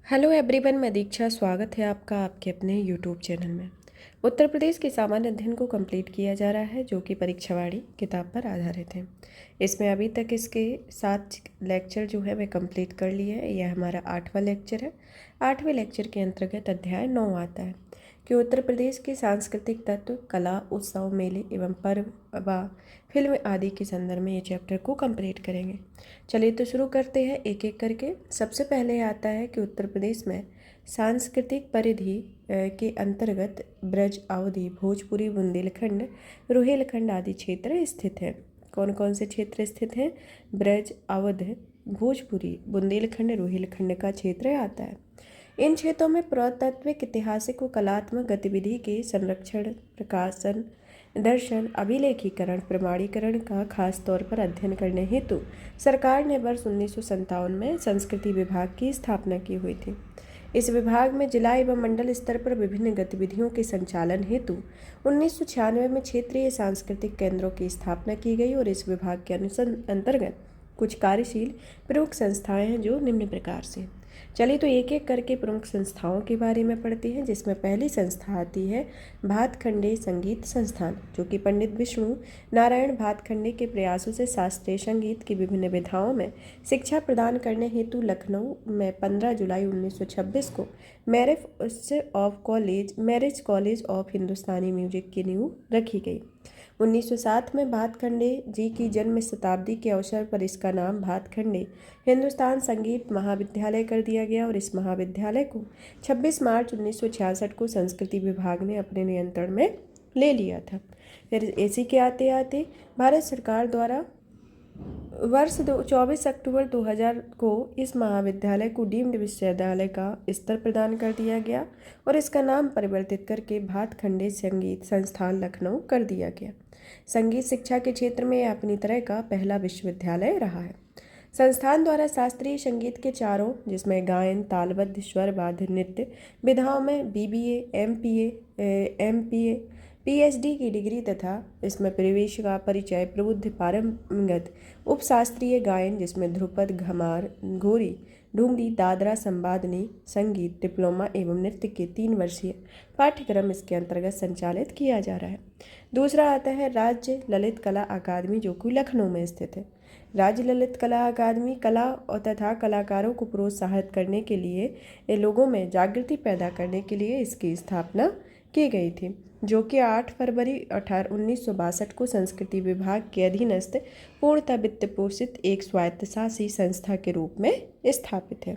Hello everyone, मैं दीक्षा। स्वागत है आपका आपके अपने यूट्यूब चैनल में। उत्तर प्रदेश के सामान्य अध्ययन को कंप्लीट किया जा रहा है, जो कि परीक्षावाड़ी किताब पर आधारित है। इसमें अभी तक इसके 7 लेक्चर जो है वह कंप्लीट कर लिए हैं। यह हमारा 8वां लेक्चर है। 8वें लेक्चर के अंतर्गत अध्याय 9 आता है कि उत्तर प्रदेश के सांस्कृतिक तत्व, कला, उत्सव, मेले एवं पर्व व फिल्म आदि के संदर्भ में ये चैप्टर को कंप्लीट करेंगे। चलिए तो शुरू करते हैं एक एक करके। सबसे पहले आता है कि उत्तर प्रदेश में सांस्कृतिक परिधि के अंतर्गत ब्रज, अवधि, भोजपुरी, बुंदेलखंड, रुहेलखंड आदि क्षेत्र स्थित हैं। कौन कौन से क्षेत्र स्थित हैं? ब्रज, अवध, भोजपुरी, बुंदेलखंड, रुहेलखंड का क्षेत्र आता है। इन क्षेत्रों में पुरातात्विक, ऐतिहासिक व कलात्मक गतिविधि के संरक्षण, प्रकाशन, दर्शन, अभिलेखीकरण, प्रमाणीकरण का खास तौर पर अध्ययन करने हेतु सरकार ने वर्ष 1957 में संस्कृति विभाग की स्थापना की हुई थी। इस विभाग में जिला एवं मंडल स्तर पर विभिन्न गतिविधियों के संचालन हेतु 1996 में क्षेत्रीय सांस्कृतिक केंद्रों की स्थापना की गई और इस विभाग के अंतर्गत कुछ कार्यशील प्रमुख संस्थाएं हैं जो निम्न प्रकार से। चलिए तो एक एक करके प्रमुख संस्थाओं के बारे में पढ़ते हैं, जिसमें पहली संस्था आती है भातखंडे संगीत संस्थान, जो कि पंडित विष्णु नारायण भातखंडे के प्रयासों से शास्त्रीय संगीत की विभिन्न विधाओं में शिक्षा प्रदान करने हेतु लखनऊ में 15 जुलाई 1926 को marriage college of Hindustani music की नींव रखी गई। 1907 में भातखंडे जी की जन्म शताब्दी के अवसर पर इसका नाम भातखंडे हिंदुस्तान संगीत महाविद्यालय कर दिया गया और इस महाविद्यालय को 26 मार्च 1966 को संस्कृति विभाग ने अपने नियंत्रण में ले लिया था। फिर इसी के आते आते भारत सरकार द्वारा वर्ष 24 अक्टूबर 2000 को इस महाविद्यालय को डीम्ड विश्वविद्यालय का स्तर प्रदान कर दिया गया और इसका नाम परिवर्तित करके भातखंडे संगीत संस्थान लखनऊ कर दिया गया। संगीत शिक्षा के क्षेत्र में यह अपनी तरह का पहला विश्वविद्यालय रहा है। संस्थान द्वारा शास्त्रीय संगीत के चारों, जिसमें गायन, तालबद्ध, स्वर, वाद्य, नृत्य विधाओं में BBA, MPA, PhD की डिग्री तथा इसमें प्रवेश का परिचय, प्रबुद्ध, पारंगत उपशास्त्रीय गायन, जिसमें ध्रुपद, घमार, घोरी, ढूंढी, दादरा, संवादनी संगीत डिप्लोमा एवं नृत्य के 3 वर्षीय पाठ्यक्रम इसके अंतर्गत संचालित किया जा रहा है। दूसरा आता है राज्य ललित कला अकादमी, जो कि लखनऊ में स्थित है। राज्य ललित कला अकादमी कला और तथा कलाकारों को प्रोत्साहित करने के लिए, लोगों में जागृति पैदा करने के लिए इसकी स्थापना की गई थी, जो कि 8 फरवरी 1962 को संस्कृति विभाग के अधीनस्थ पूर्णतः वित्त पोषित एक स्वायत्तशासी संस्था के रूप में स्थापित है।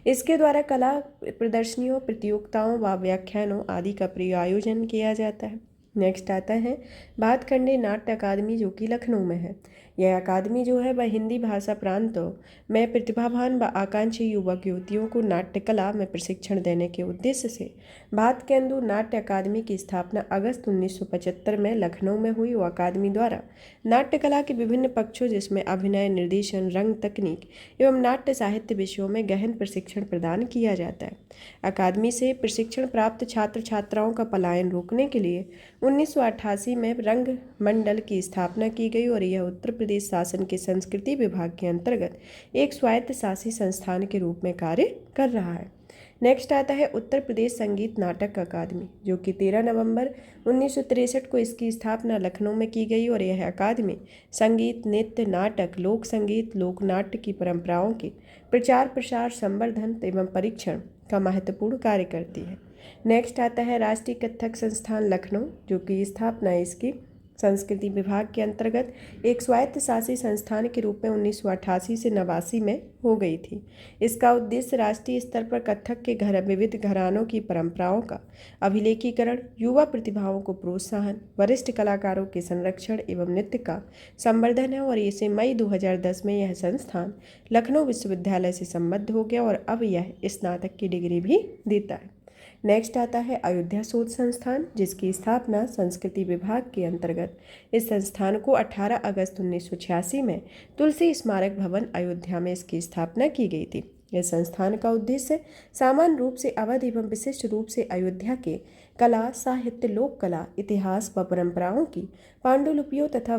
इसके द्वारा कला प्रदर्शनियों, प्रतियोगिताओं व व्याख्यानों आदि का आयोजन किया जाता है। नेक्स्ट आता है भातखंडे नाट्य अकादमी, जो कि लखनऊ में है। यह अकादमी जो है वह हिंदी भाषा प्रांतों में प्रतिभावान व आकांक्षी युवक युवतियों को नाट्य कला में प्रशिक्षण देने के उद्देश्य से भातकेंदु नाट्य अकादमी की स्थापना अगस्त 1975 में लखनऊ में हुई। वो अकादमी द्वारा नाट्य कला के विभिन्न पक्षों, जिसमें अभिनय, निर्देशन, रंग तकनीक एवं नाट्य साहित्य विषयों में गहन प्रशिक्षण प्रदान किया जाता है। अकादमी से प्रशिक्षण प्राप्त छात्र छात्राओं का पलायन रोकने के लिए 1988 में रंग मंडल की स्थापना की गई और यह उत्तर प्रदेश शासन के संस्कृति विभाग के अंतर्गत एक स्वायत्तशासी संस्थान के रूप में कार्य कर रहा है। नेक्स्ट आता है उत्तर प्रदेश संगीत नाटक अकादमी, जो कि 13 नवंबर 1963 को इसकी स्थापना लखनऊ में की गई और यह अकादमी संगीत, नृत्य, नाटक, लोक संगीत, लोक नाट्य की परंपराओं के प्रचार प्रसार, संवर्धन एवं परीक्षण का महत्वपूर्ण कार्य करती है। नेक्स्ट आता है राष्ट्रीय कथक संस्थान लखनऊ, जो कि स्थापना इसकी संस्कृति विभाग के अंतर्गत एक स्वायत्तशासी संस्थान के रूप में 1988 से 89 में हो गई थी। इसका उद्देश्य राष्ट्रीय स्तर पर कथक के विविध घरानों की परंपराओं का अभिलेखीकरण, युवा प्रतिभाओं को प्रोत्साहन, वरिष्ठ कलाकारों के संरक्षण एवं नृत्य का संवर्धन है और इसे मई 2010 में यह संस्थान लखनऊ विश्वविद्यालय से संबद्ध हो गया और अब यह स्नातक की डिग्री भी देता है। नेक्स्ट आता है अयोध्या शोध संस्थान, जिसकी स्थापना संस्कृति विभाग के अंतर्गत इस संस्थान को 18 अगस्त 1986 में तुलसी स्मारक भवन अयोध्या में इसकी स्थापना की गई थी। इस संस्थान का उद्देश्य सामान्य रूप से अवध एवं विशिष्ट रूप से अयोध्या के कला, साहित्य, लोक कला, इतिहास व परंपराओं की पांडुलिपियों तथा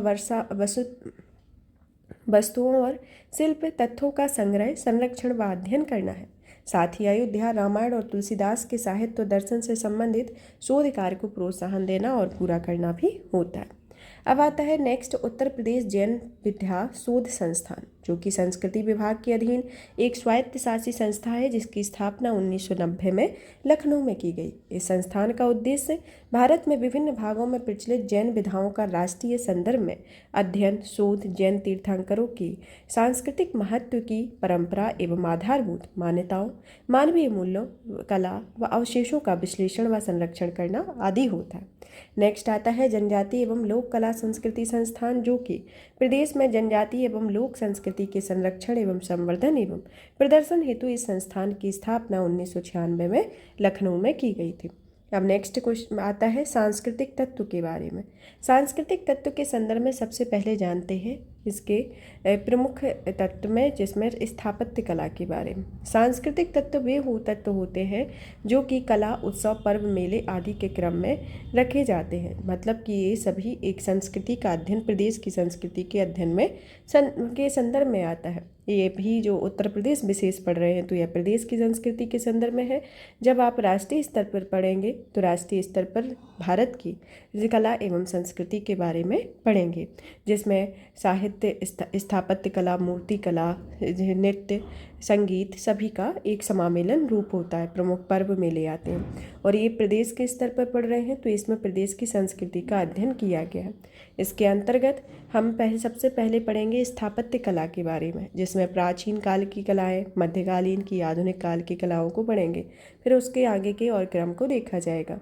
वस्तुओं और शिल्प तत्वों का संग्रह, संरक्षण व अध्ययन करना है। साथ ही अयोध्या, रामायण और तुलसीदास के साहित्य और दर्शन से संबंधित शोध कार्य को प्रोत्साहन देना और पूरा करना भी होता है। अब आता है नेक्स्ट, उत्तर प्रदेश जैन विद्या शोध संस्थान, जो कि संस्कृति विभाग के अधीन एक स्वायत्तशासी संस्था है, जिसकी स्थापना 1990 में लखनऊ में की गई। इस संस्थान का उद्देश्य भारत में विभिन्न भागों में प्रचलित जैन विधाओं का राष्ट्रीय संदर्भ में अध्ययन, शोध, जैन तीर्थंकरों की सांस्कृतिक महत्व की परंपरा एवं आधारभूत मान्यताओं, मानवीय मूल्यों, कला व अवशेषों का विश्लेषण व संरक्षण करना आदि होता है। नेक्स्ट आता है जनजाति एवं लोक कला संस्कृति संस्थान, जो कि प्रदेश में जनजाति एवं लोक संस्कृति के संरक्षण एवं संवर्धन एवं प्रदर्शन हेतु इस संस्थान की स्थापना 1996 में लखनऊ में की गई थी। अब नेक्स्ट क्वेश्चन आता है सांस्कृतिक तत्व के बारे में। सांस्कृतिक तत्व के संदर्भ में सबसे पहले जानते हैं इसके प्रमुख तत्व में, जिसमें स्थापत्य कला के बारे में। सांस्कृतिक तत्व वे तत्व होते हैं जो कि कला, उत्सव, पर्व, मेले आदि के क्रम में रखे जाते हैं। मतलब कि ये सभी एक संस्कृति का अध्ययन, प्रदेश की संस्कृति के अध्ययन में के संदर्भ में आता है। ये भी जो उत्तर प्रदेश विशेष पढ़ रहे हैं तो यह प्रदेश की संस्कृति के संदर्भ में है। जब आप राष्ट्रीय स्तर पर पढ़ेंगे तो राष्ट्रीय स्तर पर भारत की कला एवं संस्कृति के बारे में पढ़ेंगे, जिसमें साहित्य, स्थापत्य कला, मूर्ति कला, नृत्य, संगीत सभी का एक समामेलन रूप होता है। प्रमुख पर्व मेले आते हैं और ये प्रदेश के स्तर पर पढ़ रहे हैं तो इसमें प्रदेश की संस्कृति का अध्ययन किया गया है। इसके अंतर्गत हम सबसे पहले पढ़ेंगे स्थापत्य कला के बारे में, जिसमें प्राचीन काल की कलाएं, मध्यकालीन की, आधुनिक काल की कलाओं को पढ़ेंगे। फिर उसके आगे के और क्रम को देखा जाएगा।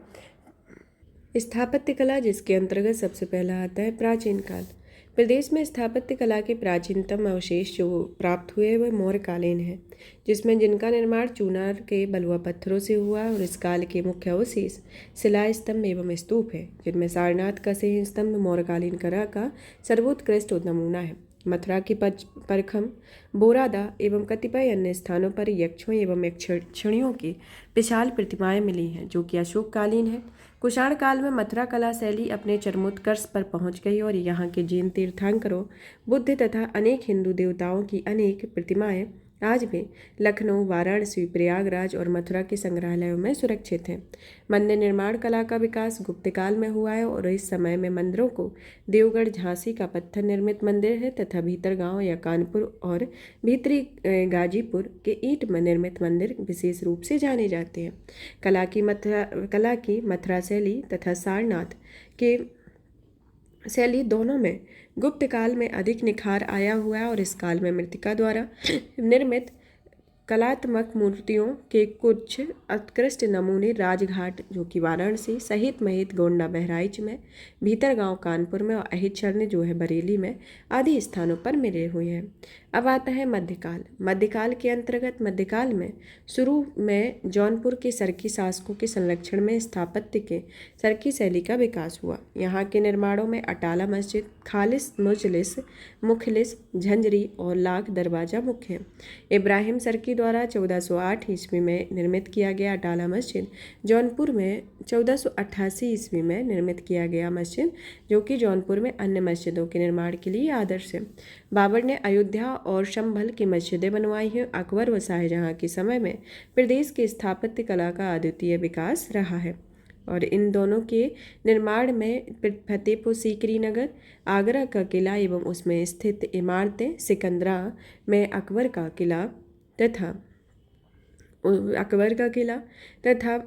स्थापत्य कला, जिसके अंतर्गत सबसे पहला आता है प्राचीन काल। प्रदेश में स्थापत्य कला के प्राचीनतम अवशेष जो प्राप्त हुए वह मौर्यकालीन है, जिसमें जिनका निर्माण चूनार के बलुआ पत्थरों से हुआ और इस काल के मुख्य अवशेष शिला स्तंभ एवं स्तूप है, जिनमें सारनाथ का सिंह स्तंभ मौर्यकालीन कला का सर्वोत्कृष्ट नमूना है। मथुरा की परखम, बोरादा एवं कतिपय अन्य स्थानों पर यक्षों एवं यक्षिणियों की विशाल प्रतिमाएं मिली हैं, जो कि अशोककालीन है। कुषाण काल में मथुरा कला शैली अपने चरमोत्कर्ष पर पहुंच गई और यहाँ के जैन तीर्थंकरों, बुद्ध तथा अनेक हिंदू देवताओं की अनेक प्रतिमाएं आज भी लखनऊ, वाराणसी, प्रयागराज और मथुरा के संग्रहालयों में सुरक्षित हैं। मंदिर निर्माण कला का विकास गुप्त काल में हुआ है और इस समय में मंदिरों को देवगढ़, झांसी का पत्थर निर्मित मंदिर है तथा भीतरगांव या कानपुर और भीतरी गाजीपुर के ईंट में निर्मित मंदिर विशेष रूप से जाने जाते हैं। कला की मथुरा शैली तथा सारनाथ के शैली दोनों में गुप्त काल में अधिक निखार आया हुआ है और इस काल में मृत्तिका द्वारा निर्मित कलात्मक मूर्तियों के कुछ उत्कृष्ट नमूने राजघाट, जो कि वाराणसी सहित महित, गोंडा बहराइच में, भीतरगांव कानपुर में और अहिच्छरने जो है बरेली में आदि स्थानों पर मिले हुए हैं। अब आता है मध्यकाल। मध्यकाल के अंतर्गत मध्यकाल में शुरू में जौनपुर के सरकी शासकों के संरक्षण में स्थापत्य के सरकी शैली का विकास हुआ। यहाँ के निर्माणों में अटाला मस्जिद, खालिस, मुजलिस, मुखलिस, झंझरी और लाख दरवाजा मुख्य है। इब्राहिम सरकी द्वारा 1408 ईस्वी में निर्मित किया गया अटाला मस्जिद जौनपुर में 1488 ईस्वी में निर्मित किया गया मस्जिद, जो कि जौनपुर में अन्य मस्जिदों के निर्माण के लिए आदर्श है। बाबर ने अयोध्या और संभल की मस्जिदें बनवाई हैं। अकबर व शाहजहां के समय में प्रदेश की स्थापत्य कला का अद्वितीय विकास रहा है और इन दोनों के निर्माण में फतेहपुर सीकरी नगर, आगरा का किला एवं उसमें स्थित इमारतें, सिकंदरा में अकबर का किला तथा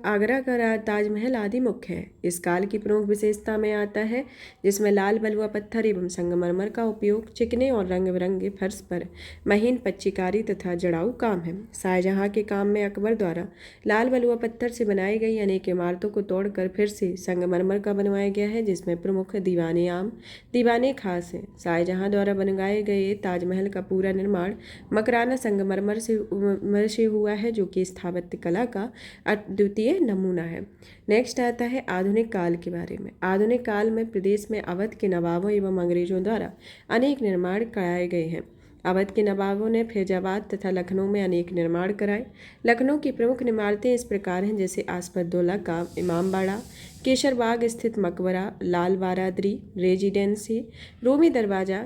आगरा का ताजमहल आदि मुख्य है। इस काल की प्रमुख विशेषता में आता है जिसमें लाल बलुआ पत्थर एवं संगमरमर का उपयोग, चिकने और रंग बिरंगे फर्श पर महीन पच्चीकारी तथा जड़ाऊ काम है। शाहजहां के काम में अकबर द्वारा लाल बलुआ पत्थर से बनाई गई अनेक इमारतों को तोड़कर फिर से संगमरमर का बनवाया गया है, जिसमें प्रमुख दीवाने आम, दीवाने खास हैं। शाहजहां द्वारा बनवाए गए ताजमहल का पूरा निर्माण मकराना संगमरमर से हुआ है, जो कि स्थापत्य कला का अद्वितीय नमूना है। नेक्स्ट आता है आधुनिक काल के बारे में। आधुनिक काल में प्रदेश में अवध के नवाबों एवं अंग्रेजों द्वारा अनेक निर्माण कराए गए हैं। अवध के नवाबों ने फैजाबाद तथा लखनऊ में अनेक निर्माण कराए। लखनऊ की प्रमुख इमारतें इस प्रकार हैं जैसे आसफदौला का इमामबाड़ा, केसरबाग स्थित मकबरा, लाल बारादरी रेजिडेंसी, रूमी दरवाज़ा,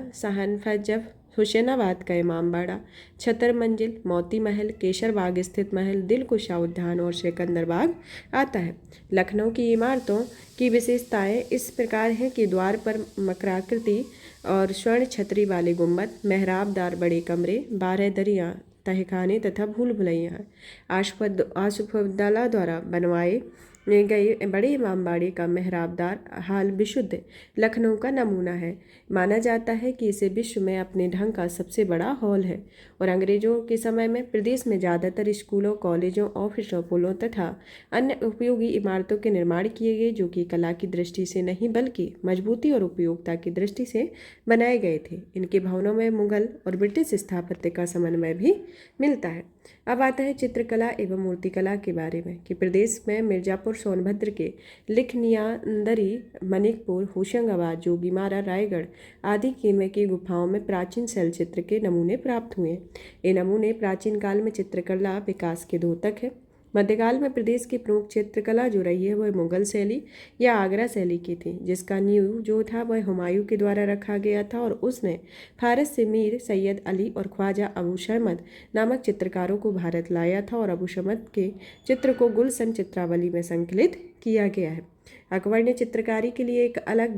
हुसैनाबाद का इमामबाड़ा, छतर मंजिल, मोती महल, केसर बाग स्थित महल, दिलकुशा उद्यान और सिकंदर बाग आता है। लखनऊ की इमारतों की विशेषताएं इस प्रकार हैं कि द्वार पर मकराकृति और स्वर्ण छतरी वाले गुंबद, मेहराबदार बड़े कमरे, 12 दरियाँ, तहखाने तथा भूल भुलैया आशुफद्दौला द्वारा बनवाए गए बड़े इमामबाड़े का मेहराबदार हाल विशुद्ध लखनऊ का नमूना है। माना जाता है कि इसे विश्व में अपने ढंग का सबसे बड़ा हॉल है और अंग्रेजों के समय में प्रदेश में ज़्यादातर स्कूलों, कॉलेजों, ऑफिसों, पुलों तथा अन्य उपयोगी इमारतों के निर्माण किए गए, जो कि कला की दृष्टि से नहीं बल्कि मजबूती और उपयोगिता की दृष्टि से बनाए गए थे। इनके भवनों में मुगल और ब्रिटिश स्थापत्य का समन्वय भी मिलता है। अब आता है चित्रकला एवं मूर्तिकला के बारे में कि प्रदेश में मिर्जापुर, सोनभद्र के लिखनियांदरी, मनिकपुर, होशंगाबाद, जोगीमारा, रायगढ़ आदि की गुफाओं में प्राचीन शैल चित्र के नमूने प्राप्त हुए। ये नमूने प्राचीन काल में चित्रकला विकास के द्योतक है। मध्यकाल में प्रदेश की प्रमुख चित्रकला जो रही है वह मुगल शैली या आगरा शैली की थी, जिसका नींव जो था वह हुमायूं के द्वारा रखा गया था और उसने फारस से मीर सैयद अली और ख्वाजा अबू शमद नामक चित्रकारों को भारत लाया था और अबू शमद के चित्र को गुलशन चित्रावली में संकलित किया गया है। अकबर ने चित्रकारी के लिए एक अलग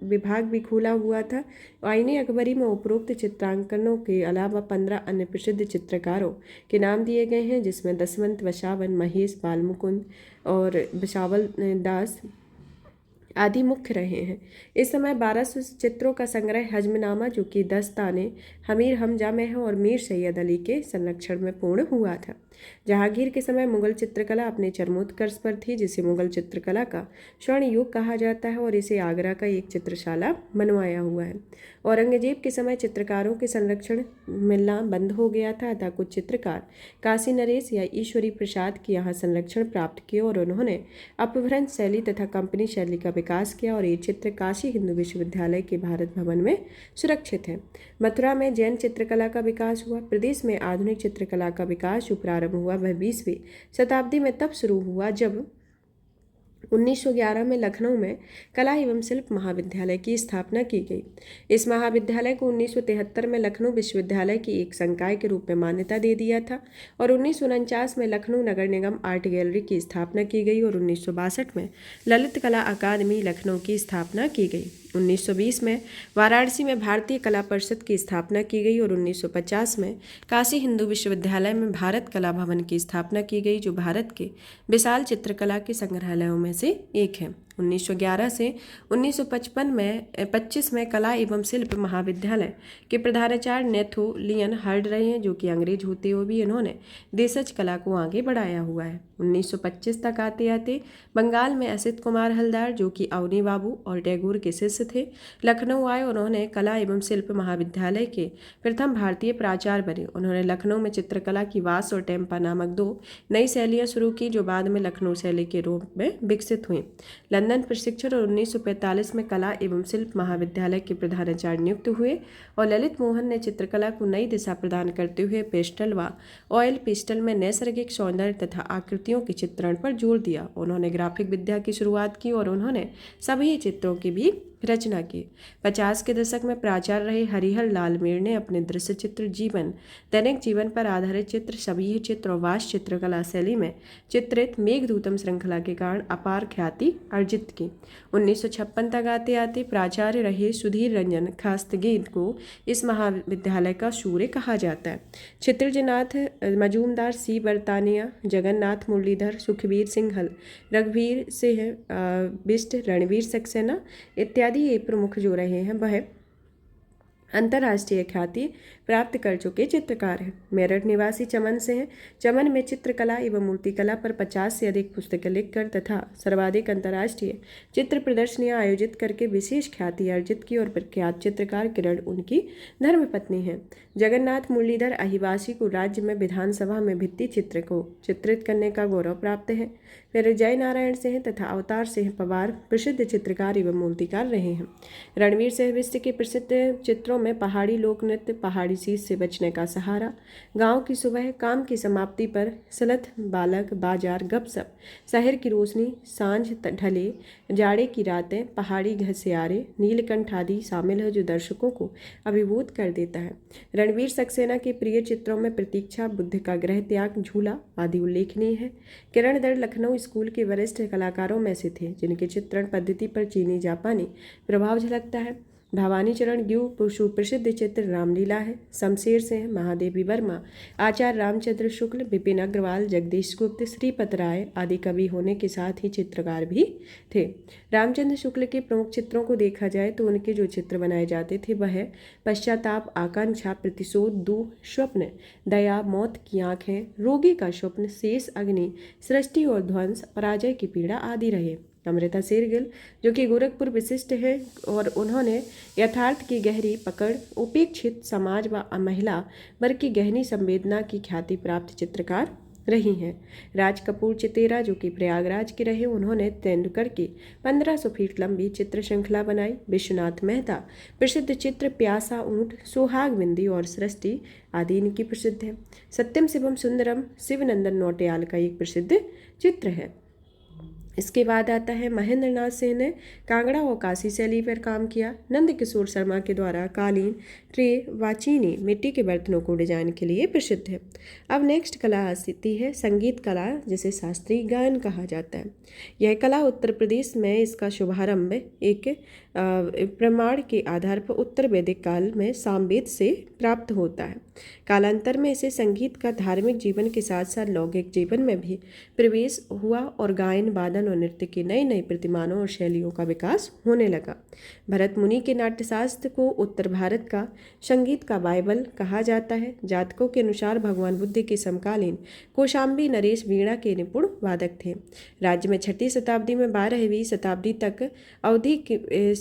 विभाग भी खोला हुआ था। आईने अकबरी में उपरोक्त चित्रांकनों के अलावा 15 अन्य प्रसिद्ध चित्रकारों के नाम दिए गए हैं, जिसमें दसवंत, वसावन, महेश, बालमुकुंद और बिसावल दास आदि मुख्य रहे हैं। इस समय 1200 चित्रों का संग्रह हजमनामा, जो कि दस्ताने हमीर हमजा में है और मीर सैयद अली के संरक्षण में पूर्ण हुआ था। जहांगीर के समय मुगल चित्रकला अपने चरमोत्कर्ष पर थी, जिसे मुगल चित्रकला का स्वर्ण युग कहा जाता है और इसे आगरा का एक चित्रशाला बनवाया हुआ है। औरंगजेब के समय चित्रकारों के संरक्षण मिलना बंद हो गया था, अतः कुछ चित्रकार काशी नरेश या ईश्वरी प्रसाद के यहाँ संरक्षण प्राप्त किए और उन्होंने अपभ्रंश शैली तथा कंपनी शैली का विकास किया और ये चित्र काशी हिंदू विश्वविद्यालय के भारत भवन में सुरक्षित है। मथुरा में जैन चित्रकला का विकास हुआ। प्रदेश में आधुनिक चित्रकला का विकास जो प्रारंभ हुआ वह 20वीं शताब्दी में तब शुरू हुआ जब 1911 में लखनऊ में कला एवं शिल्प महाविद्यालय की स्थापना की गई। इस महाविद्यालय को 1973 में लखनऊ विश्वविद्यालय की एक संकाय के रूप में मान्यता दे दिया था और 1949 में लखनऊ नगर निगम आर्ट गैलरी की स्थापना की गई और 1962 में ललित कला अकादमी लखनऊ की स्थापना की गई। 1920 में वाराणसी में भारतीय कला परिषद की स्थापना की गई और 1950 में काशी हिंदू विश्वविद्यालय में भारत कला भवन की स्थापना की गई, जो भारत के विशाल चित्रकला के संग्रहालयों में से एक है। 1911 से 1925 में कला एवं शिल्प महाविद्यालय के प्रधानाचार्य नेथुलियन हर्ड रहे हैं, जो कि अंग्रेज होते हुए भी इन्होंने देशज कला को आगे बढ़ाया हुआ है। 1925 तक आते आते बंगाल में असित कुमार हलदार, जो कि अवनी बाबू और टैगोर के शिष्य थे, लखनऊ आए। उन्होंने कला एवं शिल्प महाविद्यालय के प्रथम भारतीय प्राचार्य बने। उन्होंने लखनऊ में चित्रकला की वास और टेम्पा नामक 2 नई शैलियाँ शुरू की, जो बाद में लखनऊ शैली के रूप में विकसित हुई। लंदन प्रशिक्षण और 1945 में कला एवं शिल्प महाविद्यालय के प्रधानाचार्य नियुक्त हुए और ललित मोहन ने चित्रकला को नई दिशा प्रदान करते हुए पेस्टल व ऑयल पेस्टल में नैसर्गिक सौंदर्य तथा आकृतियों के चित्रण पर जोर दिया। उन्होंने ग्राफिक विद्या की शुरुआत की और उन्होंने सभी चित्रों की भी रचना की। 50 के दशक में प्राचार्य रहे हरिहर लाल मीर ने अपने दृश्य चित्र, जीवन, दैनिक जीवन पर आधारित चित्र, सभी चित्र और वास्तु चित्रकला शैली में चित्रित मेघदूतम श्रृंखला के कारण अपार ख्याति अर्जित की। 1956 तक आते आते प्राचार्य रहे सुधीर रंजन खास्तगीर को इस महाविद्यालय का सूर्य कहा जाता है। क्षितिजनाथ मजूमदार, सी बर्तानिया, जगन्नाथ मुरलीधर, सुखबीर सिंघल, रघुवीर सिंह बिष्ट, रणवीर सक्सेना इत्यादि ये प्रमुख जो रहे हैं वह अंतर्राष्ट्रीय ख्याति प्राप्त कर चुके चित्रकार हैं। मेरठ निवासी चमन से हैं। चमन में चित्रकला एवं मूर्तिकला पर 50 से अधिक पुस्तकें लिखकर तथा सर्वाधिक अंतर्राष्ट्रीय चित्र प्रदर्शनियां आयोजित करके विशेष ख्याति अर्जित की और प्रख्यात चित्रकार किरण उनकी धर्मपत्नी हैं। जगन्नाथ मुरलीधर अहिवासी को राज्य में विधानसभा में भित्ति चित्र को चित्रित करने का गौरव प्राप्त है। फिर जय नारायण सिंह तथा अवतार सिंह पवार प्रसिद्ध चित्रकार एवं मूर्तिकार रहे हैं। रणवीर सिंह बिष्ट के प्रसिद्ध चित्रों में पहाड़ी लोक नृत्य, पहाड़ी सीट से बचने का सहारा, गांव की सुबह, काम की समाप्ति पर सलत बालक, बाजार, गपसप, शहर की रोशनी, सांझ ढले, जाड़े की रातें, पहाड़ी घसियारे, नीलकंठ आदि शामिल है जो दर्शकों को अभिभूत कर देता है। रणवीर सक्सेना के प्रिय चित्रों में प्रतीक्षा, बुद्ध का गृह त्याग, झूला आदि उल्लेखनीय है। किरण दर लखनऊ स्कूल के वरिष्ठ कलाकारों में से थे जिनके चित्रण पद्धति पर चीनी जापानी प्रभाव झलकता है। भवानी चरण ग्यू सुप्रसिद्ध चित्र रामलीला है। शमशेर सिंह, महादेवी वर्मा, आचार्य रामचंद्र शुक्ल, विपिन अग्रवाल, जगदीश गुप्त, श्रीपत राय आदि कवि होने के साथ ही चित्रकार भी थे। रामचंद्र शुक्ल के प्रमुख चित्रों को देखा जाए तो उनके जो चित्र बनाए जाते थे वह पश्चाताप, आकांक्षा, प्रतिशोध, दुह, स्वप्न, दया, मौत की आंखें, रोगी का स्वप्न, शेष, अग्नि, सृष्टि और ध्वंस, पराजय की पीड़ा आदि रहे। अमृता शेरगिल जो कि गोरखपुर विशिष्ट है और उन्होंने यथार्थ की गहरी पकड़, उपेक्षित समाज व महिला वर्ग की गहनी संवेदना की ख्याति प्राप्त चित्रकार रही हैं। राज कपूर चितेरा जो कि प्रयागराज के रहे, उन्होंने तेंदुलकर की 1500 फीट लंबी चित्र श्रृंखला बनाई। विश्वनाथ मेहता प्रसिद्ध चित्र प्यासा ऊंट, सुहाग बिंदी और सृष्टि आदि इनकी प्रसिद्ध है। सत्यम शिवम सुंदरम शिवनंदन नौटियाल का एक प्रसिद्ध चित्र है। इसके बाद आता है महेंद्र नाथ सिंह ने कांगड़ा और काशी शैली पर काम किया। नंद किशोर शर्मा के द्वारा कालीन, ट्रे व चीनी मिट्टी के बर्तनों को डिजाइन के लिए प्रसिद्ध है। अब नेक्स्ट कला आती है संगीत कला, जिसे शास्त्रीय गायन कहा जाता है। यह कला उत्तर प्रदेश में इसका शुभारंभ एक प्रमाण के आधार पर उत्तर वैदिक काल में सामवेद से प्राप्त होता है। कालांतर में इसे संगीत का धार्मिक जीवन के साथ साथ लौकिक जीवन में भी प्रवेश हुआ और गायन, वादन और नृत्य के नए नए प्रतिमानों और शैलियों का विकास होने लगा। भरत मुनि के नाट्यशास्त्र को उत्तर भारत का संगीत का बाइबल कहा जाता है। जातकों के अनुसार भगवान बुद्ध के समकालीन कौशाम्बी नरेश वीणा के निपुण वादक थे। राज्य में 6वीं शताब्दी में 12वीं शताब्दी तक अवधि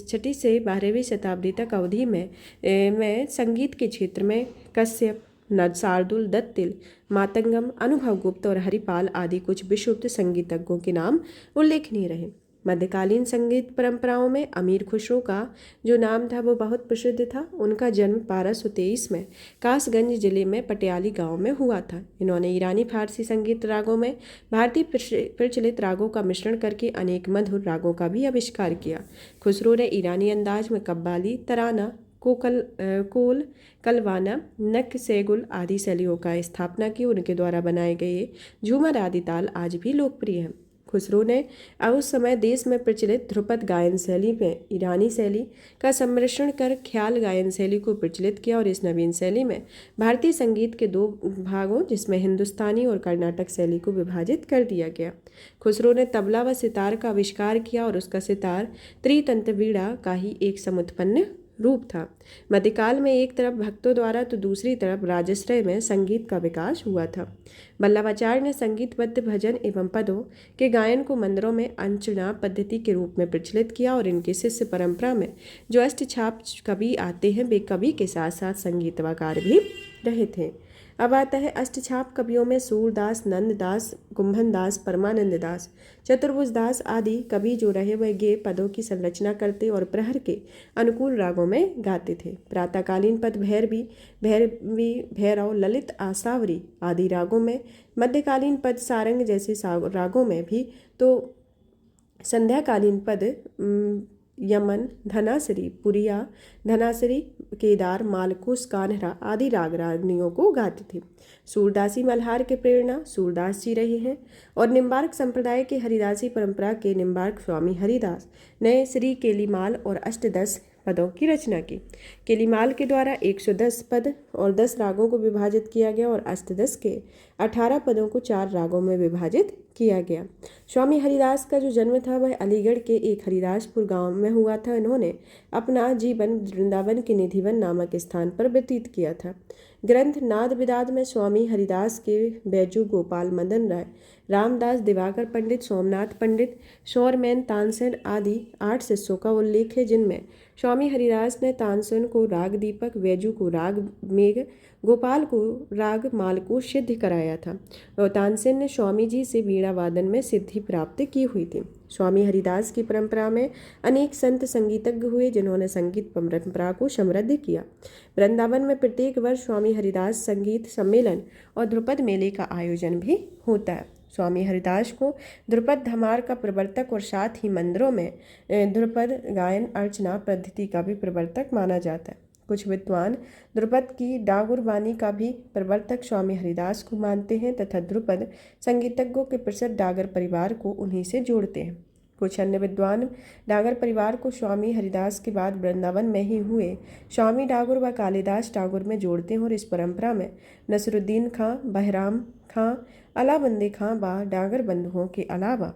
6वीं से 12वीं शताब्दी तक अवधि में संगीत के क्षेत्र में कश्यप, शार्दुल, दत्तिल, मातंगम, अनुभव गुप्त और हरिपाल आदि कुछ विशुद्ध संगीतज्ञों के नाम उल्लेखनीय रहे। मध्यकालीन संगीत परंपराओं में अमीर खुसरो का जो नाम था वो बहुत प्रसिद्ध था। उनका जन्म 1223 में कासगंज जिले में पटियाली गांव में हुआ था। इन्होंने ईरानी फारसी संगीत रागों में भारतीय प्रचलित रागों का मिश्रण करके अनेक मधुर रागों का भी आविष्कार किया। खुसरो ने ईरानी अंदाज में कव्वाली, तराना, कोल, कलवाना, नक्शेगुल आदि शैलियों का स्थापना की। उनके द्वारा बनाए गए झूमर आदि ताल आज भी लोकप्रिय हैं। खुसरो ने उस समय देश में प्रचलित ध्रुपद गायन शैली में ईरानी शैली का सम्मिश्रण कर ख्याल गायन शैली को प्रचलित किया और इस नवीन शैली में भारतीय संगीत के 2 भागों जिसमें हिंदुस्तानी और कर्नाटक शैली को विभाजित कर दिया गया। खुसरो ने तबला व सितार का आविष्कार किया और उसका सितार त्रितंत्र वीणा का ही एक समुत्पन्न रूप था। मध्यकाल में एक तरफ भक्तों द्वारा तो दूसरी तरफ राजश्रय में संगीत का विकास हुआ था। वल्लभाचार्य ने संगीतबद्ध भजन एवं पदों के गायन को मंदिरों में अंचना पद्धति के रूप में प्रचलित किया और इनके शिष्य परंपरा में जो अष्टछाप कवि आते हैं वे कवि के साथ साथ संगीतकार भी रहे थे। अब आता है अष्टछाप कवियों में सूरदास, नंददास, कुंभनदास, परमानंद दास, चतुर्भुज दास आदि कवि जो रहे वह गे पदों की संरचना करते और प्रहर के अनुकूल रागों में गाते थे। प्रातःकालीन पद भैरवी, भैरव, ललित, आसावरी आदि रागों में, मध्यकालीन पद सारंग जैसे रागों में भी, तो संध्याकालीन पद यमन, धनासरी, पुरिया, धनासरी, केदार, मालकुस, कान्हरा आदि राग रागनियों को गाते थे। सूरदासी मल्हार के प्रेरणा सूरदास जी रहे हैं और निम्बार्क संप्रदाय के हरिदासी परंपरा के निम्बार्क स्वामी हरिदास ने श्री केलीमाल और अष्टदश पदों की रचना की। केलीमाल के द्वारा 110 पद और 10 रागों को विभाजित किया गया और अष्टदश के 18 पदों को 4 रागों में विभाजित किया गया। स्वामी हरिदास का जो जन्म था वह अलीगढ़ के एक हरिदासपुर गांव में हुआ था। इन्होंने अपना जीवन वृंदावन के निधिवन नामक स्थान पर व्यतीत किया था। ग्रंथ नाद विदाद में स्वामी हरिदास के बैजू गोपाल मदन राय, रामदास, दिवाकर पंडित, सोमनाथ पंडित, शौरमैन, तानसेन आदि 8 शिष्यों का उल्लेख है जिनमें स्वामी हरिदास ने तानसेन को राग दीपक, बैजू को राग मेघ, गोपाल को राग मालकूट सिद्ध कराया था और तानसेन ने स्वामी जी से वीणा वादन में सिद्धि प्राप्त की हुई थी। स्वामी हरिदास की परंपरा में अनेक संत संगीतज्ञ हुए जिन्होंने संगीत परंपरा को समृद्ध किया। वृंदावन में प्रत्येक वर्ष स्वामी हरिदास संगीत सम्मेलन और ध्रुपद मेले का आयोजन भी होता है। स्वामी हरिदास को ध्रुपद धमार का प्रवर्तक और साथ ही मंदिरों में ध्रुपद गायन अर्चना पद्धति का भी प्रवर्तक माना जाता है। कुछ विद्वान ध्रुपद की डागुर वाणी का भी प्रवर्तक स्वामी हरिदास को मानते हैं तथा ध्रुपद संगीतज्ञों के प्रसिद्ध डागर परिवार को उन्हीं से जोड़ते हैं। कुछ अन्य विद्वान डागर परिवार को स्वामी हरिदास के बाद वृंदावन में ही हुए स्वामी डागुर व कालिदास डागुर में जोड़ते हैं और इस परंपरा में नसरुद्दीन खां, बहराम खां, अलाबंदी खां व डागर बंधुओं के अलावा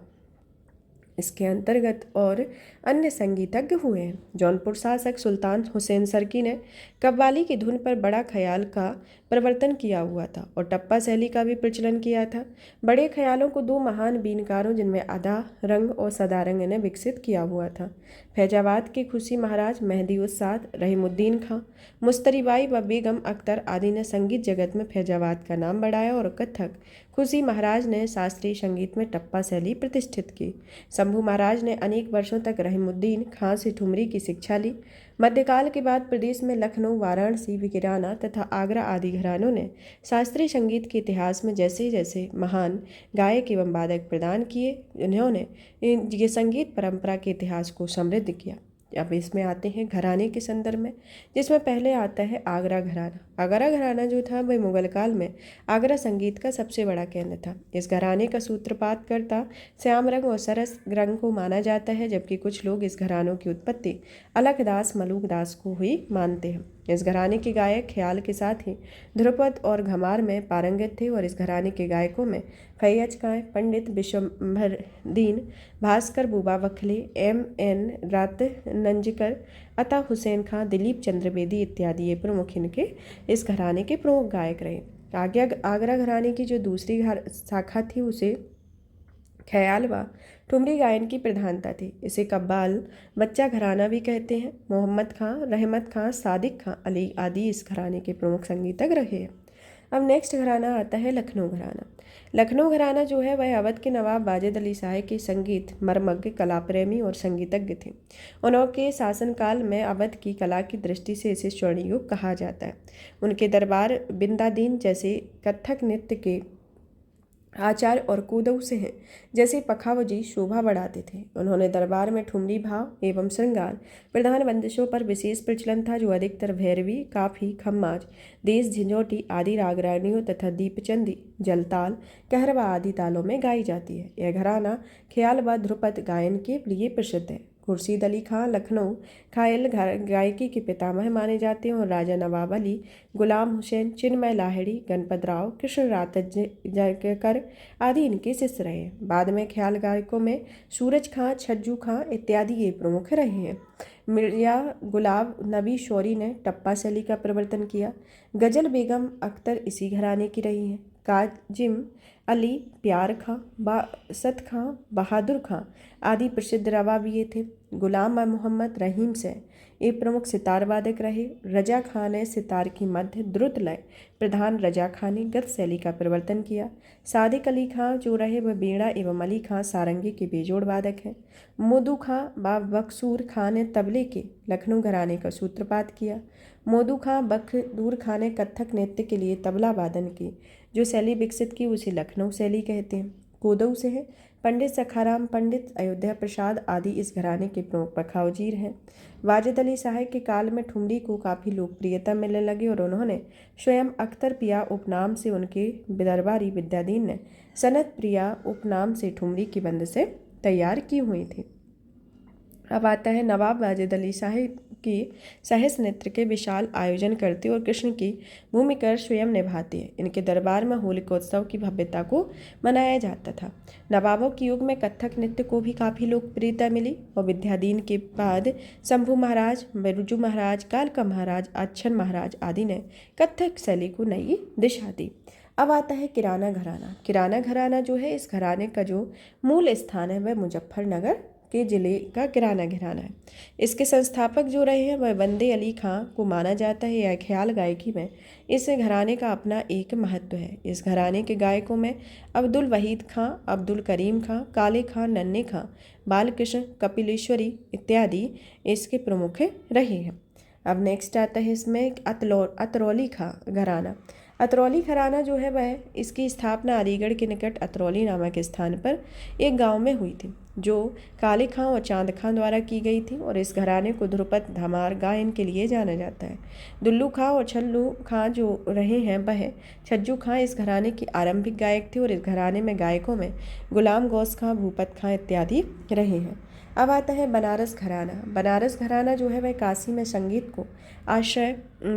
इसके अंतर्गत और अन्य संगीतज्ञ हुए हैं। जौनपुर शासक सुल्तान हुसैन सरकी ने कव्वाली की धुन पर बड़ा ख्याल का प्रवर्तन किया हुआ था और टप्पा शैली का भी प्रचलन किया था। बड़े ख्यालों को दो महान बीनकारों जिनमें अदा रंग और सदारंग ने विकसित किया हुआ था। फैजाबाद के खुशी महाराज, मेहदी उस्ताद, रहीमुद्दीन खां, मुस्तरीबाई व बेगम अख्तर आदि ने संगीत जगत में फैजाबाद का नाम बढ़ाया और कथक खुशी महाराज ने शास्त्रीय संगीत में टप्पा शैली प्रतिष्ठित की। शंभू महाराज ने अनेक वर्षों तक रहीमुद्दीन खां से ठुमरी की शिक्षा ली। मध्यकाल के बाद प्रदेश में लखनऊ, वाराणसी, विकिराना तथा आगरा आदि घरानों ने शास्त्रीय संगीत के इतिहास में जैसे जैसे महान गायक एवं वादक प्रदान किए, उन्होंने ये संगीत परंपरा के इतिहास को समृद्ध किया। अब इसमें आते हैं घराने के संदर्भ में, जिसमें पहले आता है आगरा घराना। आगरा घराना जो था वह मुगल काल में आगरा संगीत का सबसे बड़ा केंद्र था। इस घराने का सूत्रपात करता श्याम रंग और सरस रंग को माना जाता है, जबकि कुछ लोग इस घरानों की उत्पत्ति अलकदास मलूक दास को हुई मानते हैं। इस घराने के गायक ख्याल के साथ ही ध्रुपद और घमार में पारंगत थे और इस घराने के गायकों में फैयज खां, पंडित विश्वंभरदीन, भास्कर बुबा बखले, M.N. रात नंजकर, अता हुसैन खां, दिलीप चंद्र बेदी इत्यादि ये प्रमुख इनके इस घराने के प्रमुख गायक रहे। आगरा घराने की जो दूसरी शाखा थी उसे ख्याल व ठुमरी गायन की प्रधानता थी। इसे कव्वाल बच्चा घराना भी कहते हैं। मोहम्मद खां, रहमत खां, सादिक खां, अली आदि इस घराने के प्रमुख संगीतज्ञ रहे हैं। अब नेक्स्ट घराना आता है लखनऊ घराना। लखनऊ घराना जो है वह अवध के नवाब वाजिद अली शाह के संगीत मर्मज्ञ, कलाप्रेमी और संगीतज्ञ थे। उनके शासनकाल में अवध की कला की दृष्टि से इसे स्वर्ण युग कहा जाता है। उनके दरबार बिंदादीन जैसे कथक नृत्य के आचार्य और कूदऊ से हैं जैसे पखावजी शोभा बढ़ाते थे। उन्होंने दरबार में ठुमरी भाव एवं श्रृंगार प्रधान बंदिशों पर विशेष प्रचलन था, जो अधिकतर भैरवी, काफी, खम्माज, देश झंझोटी आदि रागरानियों तथा दीपचंदी, जलताल, कहरवा आदि तालों में गाई जाती है। यह घराना ख्याल व ध्रुपद गायन के लिए प्रसिद्ध है। खुर्शीद अली खां लखनऊ ख्याल गायकी के पितामह माने जाते हैं और राजा नवाब अली, गुलाम हुसैन, चिन्मय लाहिड़ी, गणपत राव, कृष्ण रातजकर आदि इनके शिष्य रहे। बाद में ख्याल गायकों में सूरज खां, छज्जू खां इत्यादि ये प्रमुख रहे हैं। मिर्जा गुलाब नबी शौरी ने टप्पा शैली का प्रवर्तन किया। गजल बेगम अख्तर इसी घराने की रही हैं। काजिम अली, प्यार खां, बासत खां, बहादुर खां आदि प्रसिद्ध रवाबिये थे। गुलाम मोहम्मद रहीम से ये प्रमुख सितार वादक रहे। रजा खां ने सितार की मध्य द्रुत लय प्रधान रजा खां ने गत शैली का प्रवर्तन किया। सादिक अली खां जो रहे वह बीणा एवं अली खां सारंगी के बेजोड़ वादक हैं। मोदू खां बख्सूर खां ने तबले के लखनऊ घराने का सूत्रपात किया। मोदू खां बख्तूर खां ने कथक नृत्य के लिए तबला वादन की जो शैली विकसित की उसे लखनऊ शैली कहते हैं। कोदऊ से है पंडित सखाराम पंडित, अयोध्या प्रसाद आदि इस घराने के प्रमुख पखावजीर हैं। वाजिद अली शाह के काल में ठुमरी को काफ़ी लोकप्रियता मिलने लगी और उन्होंने स्वयं अख्तर पिया उपनाम से उनके दरबारी विद्याधीन ने सनत प्रिया उपनाम से ठुमरी की बंद से तैयार की हुई थी। अब आता है नवाब वाजिद अली शाह की सहस नृत्य के विशाल आयोजन करते और कृष्ण की भूमिका स्वयं निभाते हैं। इनके दरबार में होलिकोत्सव की भव्यता को मनाया जाता था। नवाबों के युग में कथक नृत्य को भी काफ़ी लोकप्रियता मिली और विद्याधीन के बाद शंभू महाराज, बिरजू महाराज, कालका महाराज, अच्छन महाराज आदि ने कथक शैली को नई दिशा दी। अब आता है किराना घराना। किराना घराना जो है इस घराने का जो मूल स्थान है वह मुजफ्फरनगर के जिले का किराना घराना है। इसके संस्थापक जो रहे हैं वह बंदे अली खां को माना जाता है। यह ख्याल गायकी में इस घराने का अपना एक महत्व है। इस घराने के गायकों में अब्दुल वहीद खां, अब्दुल करीम खां, काले खां, नन्हे खां, बालकृष्ण, कपिलेश्वरी इत्यादि इसके प्रमुख रहे हैं। अब नेक्स्ट आता है इसमें अतरौली खां घराना। अतरौली घराना जो है वह इसकी स्थापना अलीगढ़ के निकट अतरौली नामक स्थान पर एक गांव में हुई थी, जो काले खां और चांद खां द्वारा की गई थी। और इस घराने को ध्रुपद धमार गायन के लिए जाना जाता है। दुल्लू खां और छल्लू खां जो रहे हैं वह छज्जू खां इस घराने के आरंभिक गायक थे। और इस घराने में गायकों में गुलाम गौस खां, भूपत खां इत्यादि रहे हैं। अब आता है बनारस घराना। बनारस घराना जो है वह काशी में संगीत को आश्रय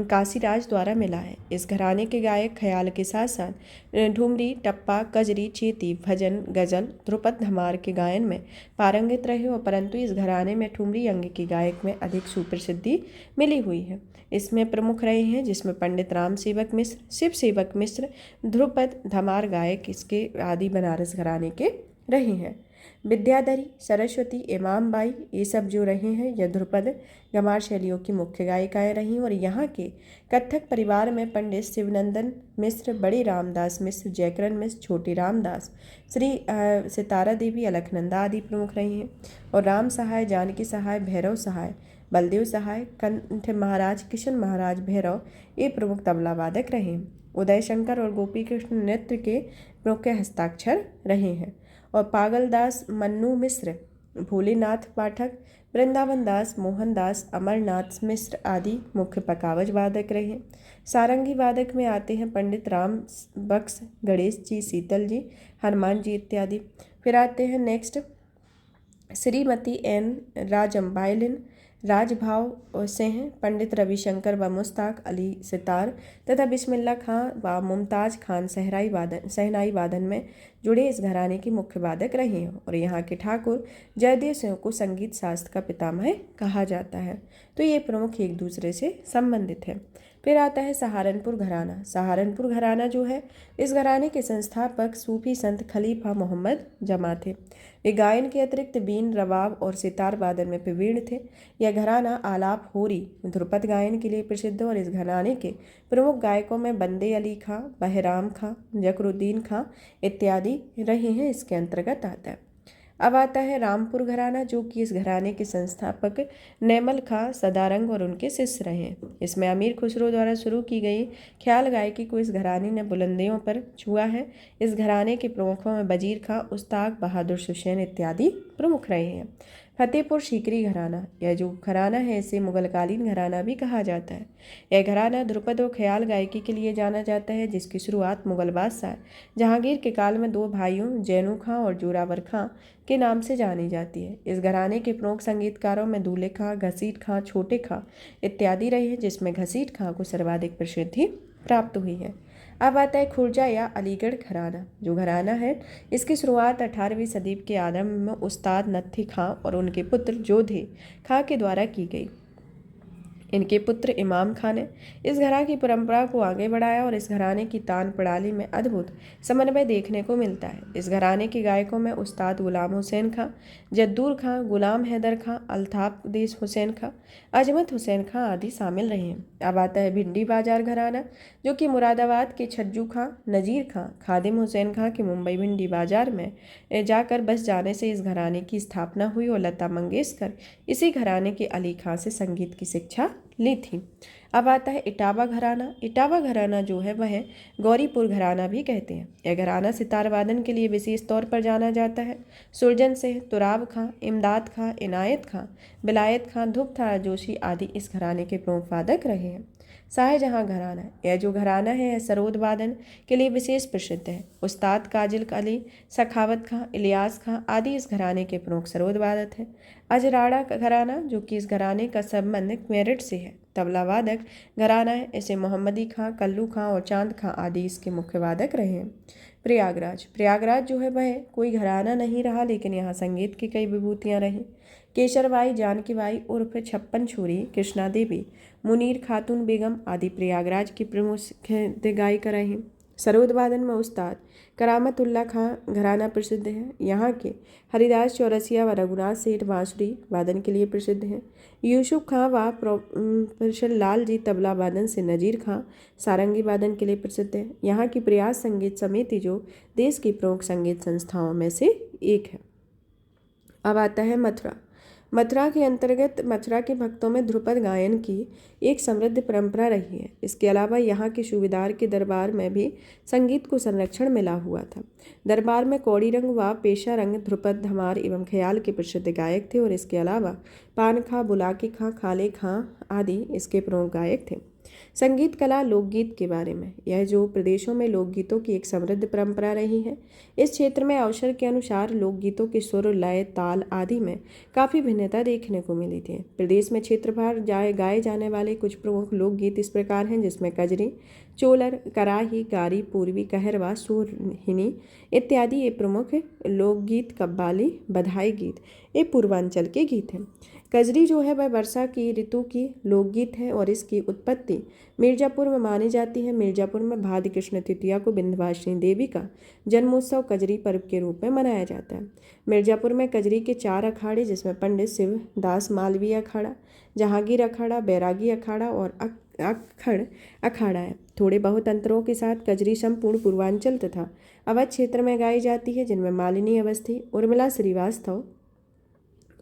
काशीराज द्वारा मिला है। इस घराने के गायक ख्याल के साथ साथ ठुमरी, टप्पा, कजरी, चेती, भजन, गजल, ध्रुपद धमार के गायन में पारंगित रहे और परंतु इस घराने में ठुमरी अंग के गायक में अधिक सुप्रसिद्धि मिली हुई है। इसमें प्रमुख रहे हैं जिसमें पंडित राम सेवक मिश्र, शिव सेवक मिश्र, ध्रुपद धमार गायक इसके आदि बनारस घराने के रहे हैं। विद्याधरी, सरस्वती, इमाम बाई ये सब जो रहे हैं यह ध्रुपद गमार शैलियों की मुख्य गायिकाएँ रहीं। और यहाँ के कत्थक परिवार में पंडित शिवनंदन मिश्र, बड़े रामदास मिश्र, जयकरण मिश्र, छोटे रामदास, श्री सितारा देवी, अलखनंदा आदि प्रमुख रही हैं। और राम सहाय, जानकी सहाय, भैरव सहाय, बलदेव सहाय, कंठ महाराज, किशन महाराज भैरव ये प्रमुख तबला वादक रहे हैं। उदय शंकर और गोपी कृष्ण नृत्य के मुख्य हस्ताक्षर रहे हैं। और पागलदास, मन्नू मिश्र, भोलेनाथ पाठक, वृंदावन दास, मोहन दास, अमरनाथ मिश्र आदि मुख्य पकावज वादक रहे। सारंगी वादक में आते हैं पंडित राम बक्स, गणेश जी, शीतल जी, हनुमान जी इत्यादि। फिर आते हैं next Shrimati N Rajam violin, राजभाव से हैं पंडित रविशंकर व मुश्ताक अली सितार तथा बिस्मिल्ला खां व मुमताज़ खान शहनाई वादन में जुड़े इस घराने के मुख्य वादक रहे हैं। और यहाँ के ठाकुर जयदेव सिंह को संगीत शास्त्र का पितामह कहा जाता है। तो ये प्रमुख एक दूसरे से संबंधित है। फिर आता है सहारनपुर घराना। सहारनपुर घराना जो है इस घराने के संस्थापक सूफी संत खलीफा मोहम्मद जमा थे। ये गायन के अतिरिक्त बीन, रबाब और सितार वादन में प्रवीण थे। यह घराना आलाप, होरी, ध्रुपद गायन के लिए प्रसिद्ध है। और इस घराने के प्रमुख गायकों में बंदे अली खां, बहराम खां, जकरुद्दीन खां इत्यादि रहे हैं, इसके अंतर्गत आता है। अब आता है रामपुर घराना जो कि इस घराने के संस्थापक नैमल खां सदारंग और उनके शिष्य रहे हैं। इसमें अमीर खुसरो द्वारा शुरू की गई ख्याल गायकी को इस घराने ने बुलंदियों पर छुआ है। इस घराने के प्रमुखों में वजीर खां, उस्ताद बहादुर हुसैन इत्यादि प्रमुख रहे हैं। फतेहपुर सीकरी घराना, यह जो घराना है इसे मुगलकालीन घराना भी कहा जाता है। यह घराना ध्रुपद और ख्याल गायकी के लिए जाना जाता है, जिसकी शुरुआत मुगल बादशाह जहांगीर के काल में दो भाइयों जैनू खां और जोरावर खां के नाम से जानी जाती है। इस घराने के प्रमुख संगीतकारों में दूल्हे खां, घसीट खां, छोटे खां इत्यादि रहे हैं, जिसमें घसीट खां को सर्वाधिक प्रसिद्धि प्राप्त हुई है। अब आता है खुर्जा या अलीगढ़ घराना। जो घराना है इसकी शुरुआत 18वीं सदी के आरंभ में उस्ताद नत्थी खां और उनके पुत्र जोधे खां के द्वारा की गई। इनके पुत्र इमाम खां ने इस घराने की परंपरा को आगे बढ़ाया और इस घराने की तान प्रणाली में अद्भुत समन्वय देखने को मिलता है। इस घराने के गायकों में उस्ताद गुलाम हुसैन खां, जद्दूर खां, गुलाम हैदर खां, अल्ताफ हुसैन खां, अजमत हुसैन खां आदि शामिल रहे हैं। अब आता है भिंडी बाजार घराना जो कि मुरादाबाद के छज्जू खां, नजीर खां, खादिम हुसैन खां के मुंबई भिंडी बाजार में जाकर बस जाने से इस घराने की स्थापना हुई और लता मंगेशकर इसी घराने के अली खां से संगीत की शिक्षा ली थी। अब आता है इटावा घराना। इटावा घराना जो है वह गौरीपुर घराना भी कहते हैं। यह घराना सितार वादन के लिए विशेष तौर पर जाना जाता है। सुरजन सिंह, तुराब खां, इमदाद खां, इनायत खां, बिलायत खां, धुपथारा जोशी आदि इस घराने के प्रमुख वादक रहे हैं। शाहजहां घराना, यह जो घराना है यह सरोद वादन के लिए विशेष प्रसिद्ध है। उस्ताद काजिल अली, सखावत खां, इलियास खां आदि इस घराने के प्रमुख सरोद वादक हैं। अजराड़ा घराना जो कि इस घराने का संबंध मेरठ से है, तबला वादक घराना है। इसे मोहम्मदी खां, कल्लू खां और चांद खां आदि इसके मुख्य वादक रहे हैं। प्रयागराज जो है वह कोई घराना नहीं रहा, लेकिन यहाँ संगीत की कई विभूतियाँ रहीं। केशरबाई, जानकी बाई उर्फ छप्पन छोरी, कृष्णा देवी, मुनीर खातून बेगम आदि प्रयागराज की प्रमुख गायिका रहीं। सरोद वादन में उस्ताद करामतुल्ला खां घराना प्रसिद्ध है। यहाँ के हरिदास चौरसिया व रघुनाथ सेठ बांसुरी वादन के लिए प्रसिद्ध हैं। यूसुफ खां व प्रोफेसर लाल जी तबला वादन से नजीर खां सारंगी वादन के लिए प्रसिद्ध है। यहाँ की प्रयास संगीत समिति जो देश की प्रमुख संगीत संस्थाओं में से एक है। अब आता है मथुरा। मथुरा के अंतर्गत मथुरा के भक्तों में ध्रुपद गायन की एक समृद्ध परंपरा रही है। इसके अलावा यहाँ के सूबेदार के दरबार में भी संगीत को संरक्षण मिला हुआ था। दरबार में कौड़ी रंग व पेशा रंग ध्रुपद धमार एवं ख्याल के प्रसिद्ध गायक थे और इसके अलावा पान खां, बुलाकी खां, खाले खां आदि इसके प्रमुख गायक थे। संगीत कला लोकगीत के बारे में, यह जो प्रदेशों में लोकगीतों की एक समृद्ध परंपरा रही है। इस क्षेत्र में अवसर के अनुसार लोकगीतों के सुर, लय, ताल आदि में काफ़ी भिन्नता देखने को मिली थी। प्रदेश में क्षेत्रभर गाए जाने वाले कुछ प्रमुख लोकगीत इस प्रकार हैं, जिसमें कजरी, चोलर, कराही, गारी, पूर्वी, कहरवा, सुरहिनी इत्यादि ये प्रमुख लोकगीत। कव्वाली, बधाई गीत ये पूर्वांचल के गीत हैं। कजरी जो है वह वर्षा की ऋतु की लोकगीत है और इसकी उत्पत्ति मिर्जापुर में मानी जाती है। मिर्जापुर में भाद्र कृष्ण तृतीया को विंध्यवासिनी देवी का जन्मोत्सव कजरी पर्व के रूप में मनाया जाता है। मिर्जापुर में कजरी के 4 अखाड़े, जिसमें पंडित शिवदास मालवीय अखाड़ा, जहांगीर अखाड़ा, बैरागी अखाड़ा और अखड़ अखाड़ा है। थोड़े बहुत अंतरों के साथ कजरी संपूर्ण पूर्वांचल तथा अवध क्षेत्र में गाई जाती है, जिनमें मालिनी अवस्थी, उर्मिला श्रीवास्तव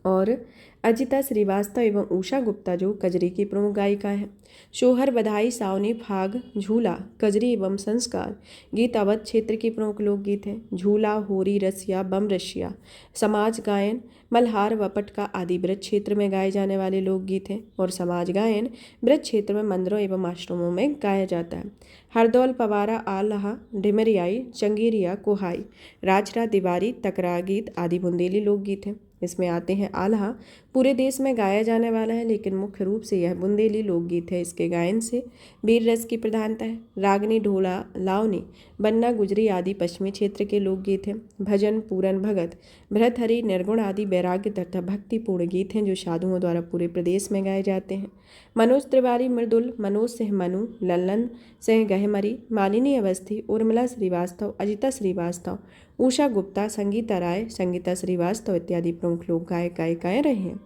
और अजिता श्रीवास्तव एवं उषा गुप्ता जो कजरी की प्रमुख गायिका हैं। शोहर, बधाई, सावनी, फाग, झूला, कजरी एवं संस्कार गीत अवध क्षेत्र की प्रमुख लोकगीत हैं। झूला, होरी, रसिया, बम रसिया, समाज गायन, मल्हार व पटका आदि ब्रज क्षेत्र में गाए जाने वाले लोकगीत हैं और समाज गायन ब्रज क्षेत्र में मंदिरों एवं आश्रमों में गाया जाता है। हरदौल, पवारा, आल्हा, ढिमरियाई, चंगेरिया, कोहाई, राजरा, दीवारी, तकरा गीत आदि बुंदेली लोकगीत हैं। इसमें आते हैं आल्हा, पूरे देश में गाया जाने वाला है, लेकिन मुख्य रूप से यह बुंदेली लोकगीत है। इसके गायन से वीर रस की प्रधानता है। रागनी, ढोला, लावनी, बन्ना, गुजरी आदि पश्चिमी क्षेत्र के लोकगीत हैं। भजन, पूरन, भगत, भृतहरि, निर्गुण आदि वैराग्य तथा भक्तिपूर्ण गीत हैं जो साधुओं द्वारा पूरे प्रदेश में गाए जाते हैं। मनोज तिवारी, मृदुल, मनोज सिंह मनु, लल्लन सिंह गहमरी, मालिनी अवस्थी, उर्मिला श्रीवास्तव, अजिता श्रीवास्तव, उषा गुप्ता, संगीता राय, संगीता श्रीवास्तव इत्यादि प्रमुख लोक गायक गायिकाएं रहे हैं।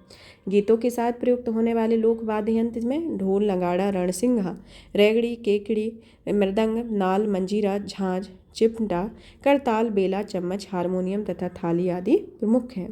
गीतों के साथ प्रयुक्त होने वाले लोक वाद्य यंत्र में ढोल, नगाड़ा, रणसिंघा, रेगड़ी, केकड़ी, मृदंग, नाल, मंजीरा, झांझ, चिमटा, करताल, बेला, चम्मच, हारमोनियम तथा थाली आदि प्रमुख हैं।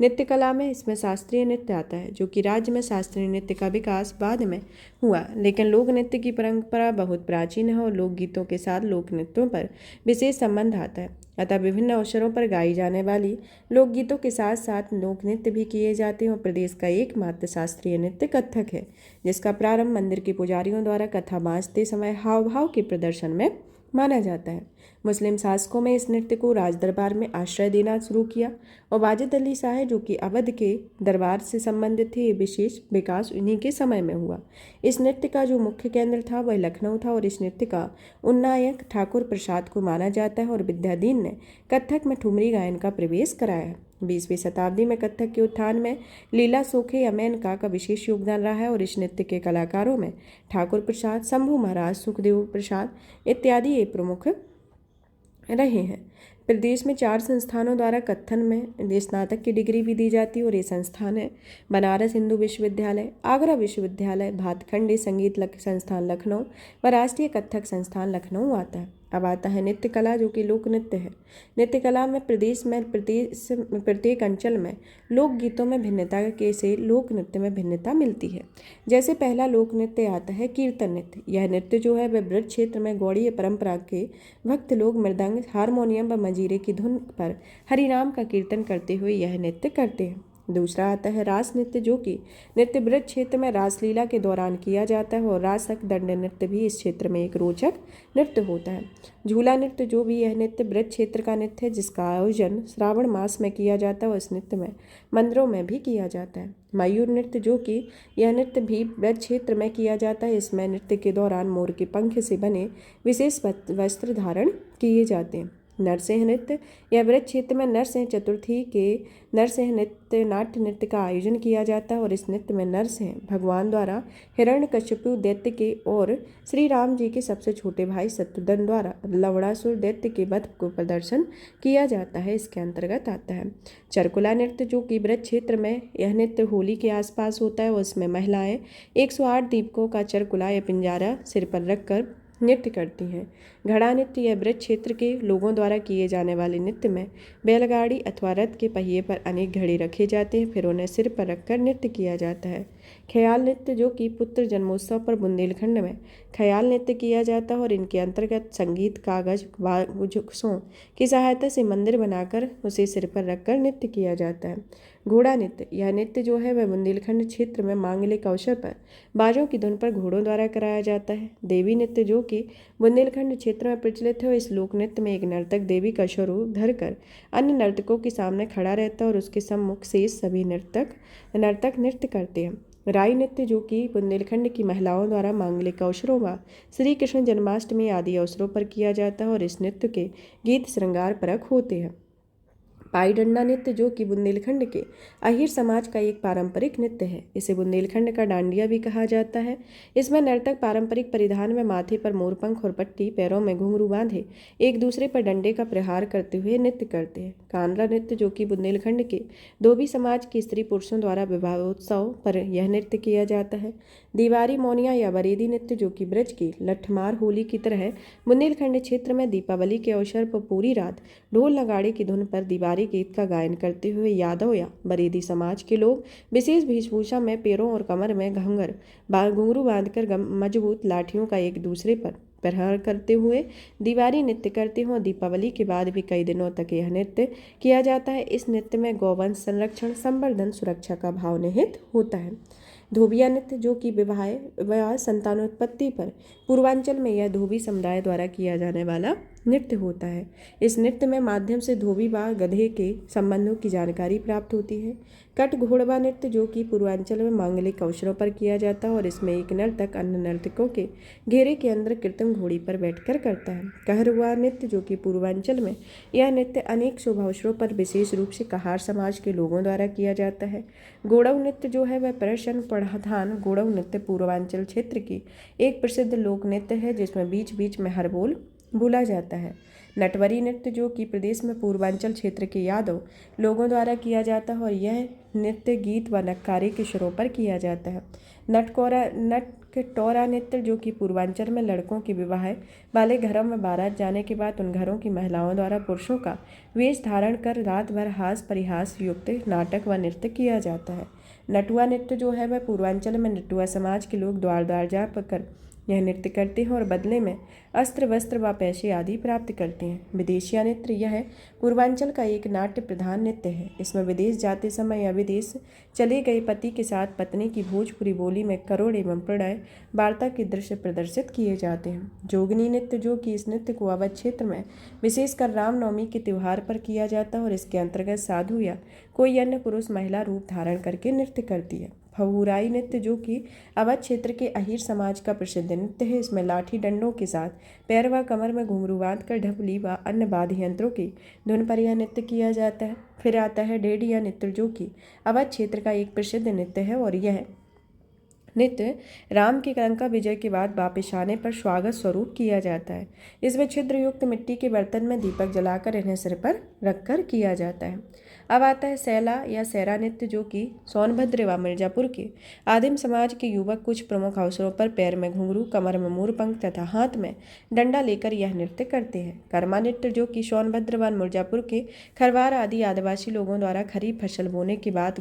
नृत्य कला में इसमें शास्त्रीय नृत्य आता है, जो कि राज्य में शास्त्रीय नृत्य का विकास बाद में हुआ, लेकिन लोक नृत्य की परंपरा बहुत प्राचीन है और लोकगीतों के साथ लोक नृत्यों पर विशेष संबंध आता है। अतः विभिन्न अवसरों पर गाई जाने वाली लोकगीतों के साथ साथ लोक नृत्य भी किए जाते हैं और प्रदेश का एकमात्र शास्त्रीय नृत्य कथक है, जिसका प्रारंभ मंदिर के पुजारियों द्वारा कथा बाँचते समय हाव भाव के प्रदर्शन में माना जाता है। मुस्लिम शासकों में इस नृत्य को राज दरबार में आश्रय देना शुरू किया और वाजिद अली शाह जो कि अवध के दरबार से संबंधित थे, विशेष विकास उन्हीं के समय में हुआ। इस नृत्य का जो मुख्य केंद्र था वह लखनऊ था और इस नृत्य का उन्नायक ठाकुर प्रसाद को माना जाता है और विद्याधीन ने कथक में ठुमरी गायन का प्रवेश कराया। 20वीं शताब्दी में कथक के उत्थान में लीला सोखे अमेनका का विशेष योगदान रहा है और इस नृत्य के कलाकारों में ठाकुर प्रसाद, शंभू महाराज, सुखदेव प्रसाद इत्यादि ये प्रमुख रहे हैं। प्रदेश में 4 संस्थानों द्वारा कत्थन में स्नातक की डिग्री भी दी जाती है और ये संस्थान है बनारस हिंदू विश्वविद्यालय, आगरा विश्वविद्यालय, भातखंडे संगीत संस्थान लखनऊ व राष्ट्रीय कथक संस्थान लखनऊ आता है। अब आता है नृत्य कला, जो कि लोक नृत्य है। नृत्य कला में प्रदेश में प्रत्येक अंचल में लोक गीतों में भिन्नता के से लोक नृत्य में भिन्नता मिलती है। जैसे पहला लोक नृत्य आता है कीर्तन नृत्य। यह नृत्य जो है वह ब्रज क्षेत्र में गौड़ीय परंपरा के भक्त लोग मृदंग, हारमोनियम व मंजीरे की धुन पर हरिनाम का कीर्तन करते हुए यह नृत्य करते हैं। दूसरा आता है रास नृत्य, जो कि नृत्य ब्रज क्षेत्र में रासलीला के दौरान किया जाता है और रासक दंड नृत्य भी इस क्षेत्र में एक रोचक नृत्य होता है। झूला नृत्य, जो भी यह नृत्य ब्रज क्षेत्र का नृत्य है, जिसका आयोजन श्रावण मास में किया जाता है और इस नृत्य में मंदिरों में भी किया जाता है। मयूर नृत्य, जो कि यह नृत्य भी ब्रज क्षेत्र में किया जाता है। इसमें नृत्य के दौरान मोर के पंख से बने विशेष वस्त्र धारण किए जाते हैं। नरसिंह नृत्य, यह ब्रज क्षेत्र में नरसिंह चतुर्थी के नरसिंह नृत्य नाट्य नृत्य का आयोजन किया जाता है और इस नृत्य में नरसिंह भगवान द्वारा हिरण्यकशिपु दैत्य के और श्री राम जी के सबसे छोटे भाई शत्रुघ्न द्वारा लवणासुर दैत्य के वध को प्रदर्शन किया जाता है। इसके अंतर्गत आता है चरकुला नृत्य, जो कि ब्रज क्षेत्र में यह नृत्य होली के आसपास होता है और इसमें महिलाएं 108 दीपकों का चरकुला या पिंजारा सिर पर रखकर नृत्य करती हैं। घड़ा नृत्य, यह ब्रज क्षेत्र के लोगों द्वारा किए जाने वाले नृत्य में बैलगाड़ी अथवा रथ के पहिए पर अनेक घड़े रखे जाते हैं, फिर उन्हें सिर पर रखकर नृत्य किया जाता है। ख्याल नृत्य, जो कि पुत्र जन्मोत्सव पर बुंदेलखंड में ख्याल नृत्य किया जाता है और इनके अंतर्गत संगीत, कागज, वाजुक्सों की सहायता से मंदिर बनाकर उसे सिर पर रखकर नृत्य किया जाता है। घोड़ा नृत्य, यह नृत्य जो है वह बुंदेलखंड क्षेत्र में मांगलिक अवसर पर बाजों की धुन पर घोड़ों द्वारा कराया जाता है। देवी नृत्य, जो कि बुंदेलखंड क्षेत्र में प्रचलित है, इस लोक नृत्य में एक नर्तक देवी का स्वरूप धरकर अन्य नर्तकों के सामने खड़ा रहता है और उसके सम्मुख शेष सभी नर्तक नृत्य करते हैं। राई नृत्य, जो कि बुंदेलखंड की महिलाओं द्वारा मांगलिक अवसरों व श्री कृष्ण जन्माष्टमी आदि अवसरों पर किया जाता है और इस नृत्य के गीत श्रृंगार परक होते हैं। पाई डंडा नृत्य, जो कि बुंदेलखंड के अहीर समाज का एक पारंपरिक नृत्य है, इसे बुंदेलखंड का डांडिया भी कहा जाता है। इसमें नर्तक पारंपरिक परिधान में माथे पर मोरपंख और पट्टी, पैरों में घुंघरू बांधे एक दूसरे पर डंडे का प्रहार करते हुए नृत्य करते हैं। कांडला नृत्य, जो कि बुंदेलखंड के धोबी समाज के स्त्री पुरुषों द्वारा विवाहोत्सव पर यह नृत्य किया जाता है। दीवारी मौनिया या बरेदी नृत्य, जो कि ब्रज की लठमार होली की तरह बुंदेलखंड क्षेत्र में दीपावली के अवसर पर पूरी रात ढोल नगाड़े की धुन पर दीवारी गीत का गायन करते हुए यादव या बरेदी समाज के लोग विशेष वेशभूषा में पैरों और कमर में घुंघरू बांधकर मजबूत लाठियों का एक दूसरे पर प्रहार करते हुए दीवारी नृत्य करते हैं। दीपावली के बाद भी कई दिनों तक यह नृत्य किया जाता है। इस नृत्य में गौवंश संरक्षण, संवर्धन, सुरक्षा का भाव निहित होता है। धोबिया नृत्य, जो कि विवाह संतानोत्पत्ति पर पूर्वांचल में यह धोबी समुदाय द्वारा किया जाने वाला नृत्य होता है। इस नृत्य में माध्यम से धोबी व गधे के संबंधों की जानकारी प्राप्त होती है। कट घोड़वा नृत्य, जो कि पूर्वांचल में मांगलिक अवसरों पर किया जाता है और इसमें एक नर्तक अन्य नर्तकों के घेरे के अंदर कृत्रिम घोड़ी पर बैठकर करता है। कहरवा नृत्य, जो कि पूर्वांचल में यह नृत्य अनेक शुभ अवसरों पर विशेष रूप से कहार समाज के लोगों द्वारा किया जाता है। गोड़व नृत्य, जो है वह प्रश्न प्रधान गोड़व नृत्य पूर्वांचल क्षेत्र की एक प्रसिद्ध लोक नृत्य है, जिसमें बीच बीच में हर बोल बोला जाता है। नटवरी नृत्य, जो कि प्रदेश में पूर्वांचल क्षेत्र के यादव लोगों द्वारा किया जाता है और यह नृत्य गीत व नक्कारे के सुरों पर किया जाता है। नटकटोरा नृत्य, जो कि पूर्वांचल में लड़कों के विवाह वाले घरों में बारात जाने के बाद उन घरों की महिलाओं द्वारा पुरुषों का वेश धारण कर रात भर हास परिहास युक्त नाटक व नृत्य किया जाता है। नटुआ नृत्य, जो है वह पूर्वांचल में नटुआ समाज के लोग द्वार द्वार जा कर यह नृत्य करते हैं और बदले में अस्त्र वस्त्र व पैसे आदि प्राप्त करते हैं। विदेशिया नृत्य, यह पूर्वांचल का एक नाट्य प्रधान नृत्य है। इसमें विदेश जाते समय या विदेश चले गए पति के साथ पत्नी की भोजपुरी बोली में करुण एवं प्रणय वार्ता के दृश्य प्रदर्शित किए जाते हैं। जोगनी नृत्य, जो कि इस नृत्य को अवध क्षेत्र में विशेषकर रामनवमी के त्यौहार पर किया जाता है और इसके अंतर्गत साधु या कोई अन्य पुरुष महिला रूप धारण करके नृत्य करती है। फहुराई नृत्य, जो कि अवध क्षेत्र के अहीर समाज का प्रसिद्ध नृत्य है। इसमें लाठी डंडों के साथ पैर व कमर में घुंघरू बांधकर ढपली व अन्य वाद्य यंत्रों की धुन पर यह नृत्य किया जाता है। फिर आता है डेढ़िया नृत्य, जो कि अवध क्षेत्र का एक प्रसिद्ध नृत्य है और यह नृत्य राम की लंका विजय के बाद वापस आने पर स्वागत स्वरूप किया जाता है। इसमें छिद्र युक्त मिट्टी के बर्तन में दीपक जलाकर इन्हें सिर पर रखकर किया जाता है। अब आता है सैला या सैरा नृत्य, जो कि सोनभद्र व मिर्जापुर के आदिम समाज के युवक कुछ प्रमुख अवसरों पर पैर में घुंघरू, कमर में मोरपंख तथा हाथ में डंडा लेकर यह नृत्य करते हैं। कर्मा नृत्य, जो कि सोनभद्र व मिर्जापुर के खरवार आदि आदिवासी लोगों द्वारा खरीफ फसल बोने के बाद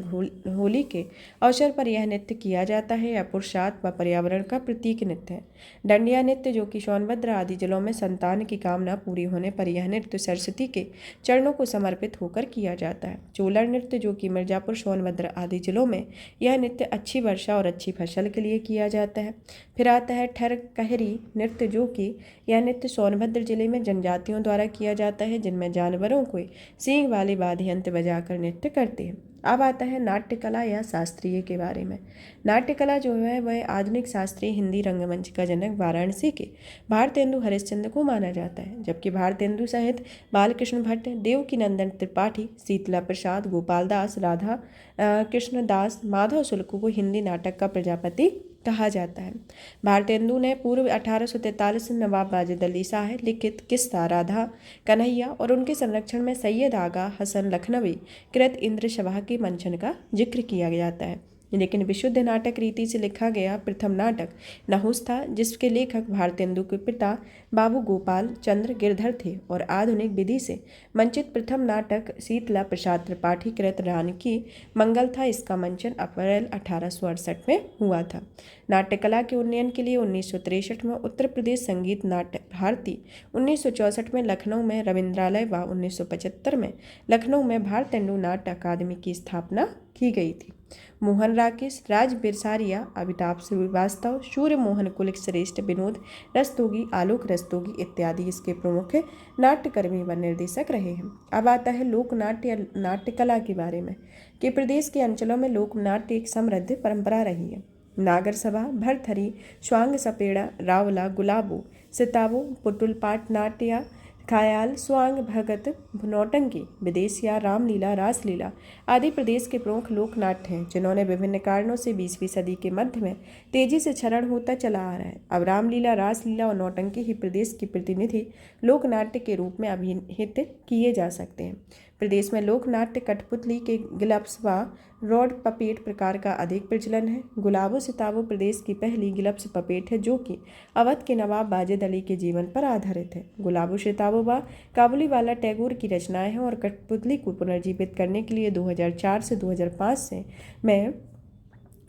होली के अवसर पर यह नृत्य किया जाता है। यह पुरुषार्थ व पर्यावरण का प्रतीक नृत्य है। डंडिया नृत्य, जो कि सोनभद्र आदि जिलों में संतान की कामना पूरी होने पर यह नृत्य सरस्वती के चरणों को समर्पित होकर किया जाता है। चोलर नृत्य, जो कि मिर्जापुर, सोनभद्र आदि जिलों में यह नृत्य अच्छी वर्षा और अच्छी फसल के लिए किया जाता है। फिर आता है ठर कहरी नृत्य, जो कि यह नृत्य सोनभद्र जिले में जनजातियों द्वारा किया जाता है, जिनमें जानवरों को सींग वाले वाद्य यंत्र बजाकर नृत्य करते हैं। अब आता है नाट्य कला या शास्त्रीय के बारे में। नाट्य कला जो है वह आधुनिक शास्त्रीय हिंदी रंगमंच का जनक वाराणसी के भारतेंदु हरिश्चंद्र को माना जाता है, जबकि भारतेंदु सहित बालकृष्ण भट्ट, देवकीनंदन त्रिपाठी, शीतला प्रसाद, गोपाल दास, राधा कृष्ण दास, माधव शुक्ल को हिंदी नाटक का प्रजापति कहा जाता है। भारतेंदु ने पूर्व 1843 में नवाब वाजिद अली शाह लिखित किस्सा राधा कन्हैया और उनके संरक्षण में सैयद आगा हसन लखनवी कृत इंद्र शवाह के मंचन का जिक्र किया जाता है। लेकिन विशुद्ध नाटक रीति से लिखा गया प्रथम नाटक नहुस था, जिसके लेखक भारतेंदु के पिता बाबू गोपाल चंद्र गिरधर थे, और आधुनिक विधि से मंचित प्रथम नाटक शीतला प्रसाद त्रिपाठी कृत रानी मंगल था। इसका मंचन अप्रैल 1868 में हुआ था। नाट्य कला के उन्नयन के लिए 1963 में उत्तर प्रदेश संगीत नाट्य भारती, 1964 में लखनऊ में रविंद्रालय व 1975 में लखनऊ में भारतेंदु नाट्य अकादमी की स्थापना की गई थी। मोहन राकेश, राज बिरसारिया, अमिताभ श्रीवास्तव, सूर्य मोहन कुलिक श्रेष्ठ, विनोद रस्तोगी, आलोक रस्तोगी इत्यादि इसके प्रमुख नाट्यकर्मी व निर्देशक रहे हैं। अब आता है लोकनाट्य या नाट्य कला के बारे में कि प्रदेश के अंचलों में लोकनाट्य एक समृद्ध परंपरा रही है। नागर सभा, भरथरी, स्वांग सपेड़ा, रावला, गुलाबो, सिताबो, पुतुल पाठ नाट्य, ख्याल, स्वांग, भगत, नौटंकी, विदेशिया, रामलीला, रासलीला आदि प्रदेश के प्रमुख लोक नाट्य हैं, जिन्होंने विभिन्न कारणों से 20वीं सदी के मध्य में तेजी से क्षरण होता चला आ रहा है। अब रामलीला, रासलीला और नौटंकी ही प्रदेश की प्रतिनिधि लोक नाट्य के रूप में अभिहित किए जा सकते हैं। प्रदेश में लोक नाट्य कठपुतली के गिलप्स व रॉड पपेट प्रकार का अधिक प्रचलन है। गुलाबो सिताबो प्रदेश की पहली गिलप्स पपेट है, जो कि अवध के नवाब वाजिद अली के जीवन पर आधारित है। गुलाबो सिताबो व काबुलीवाला टैगोर की रचनाएं हैं और कठपुतली को पुनर्जीवित करने के लिए 2004 से 2005 से में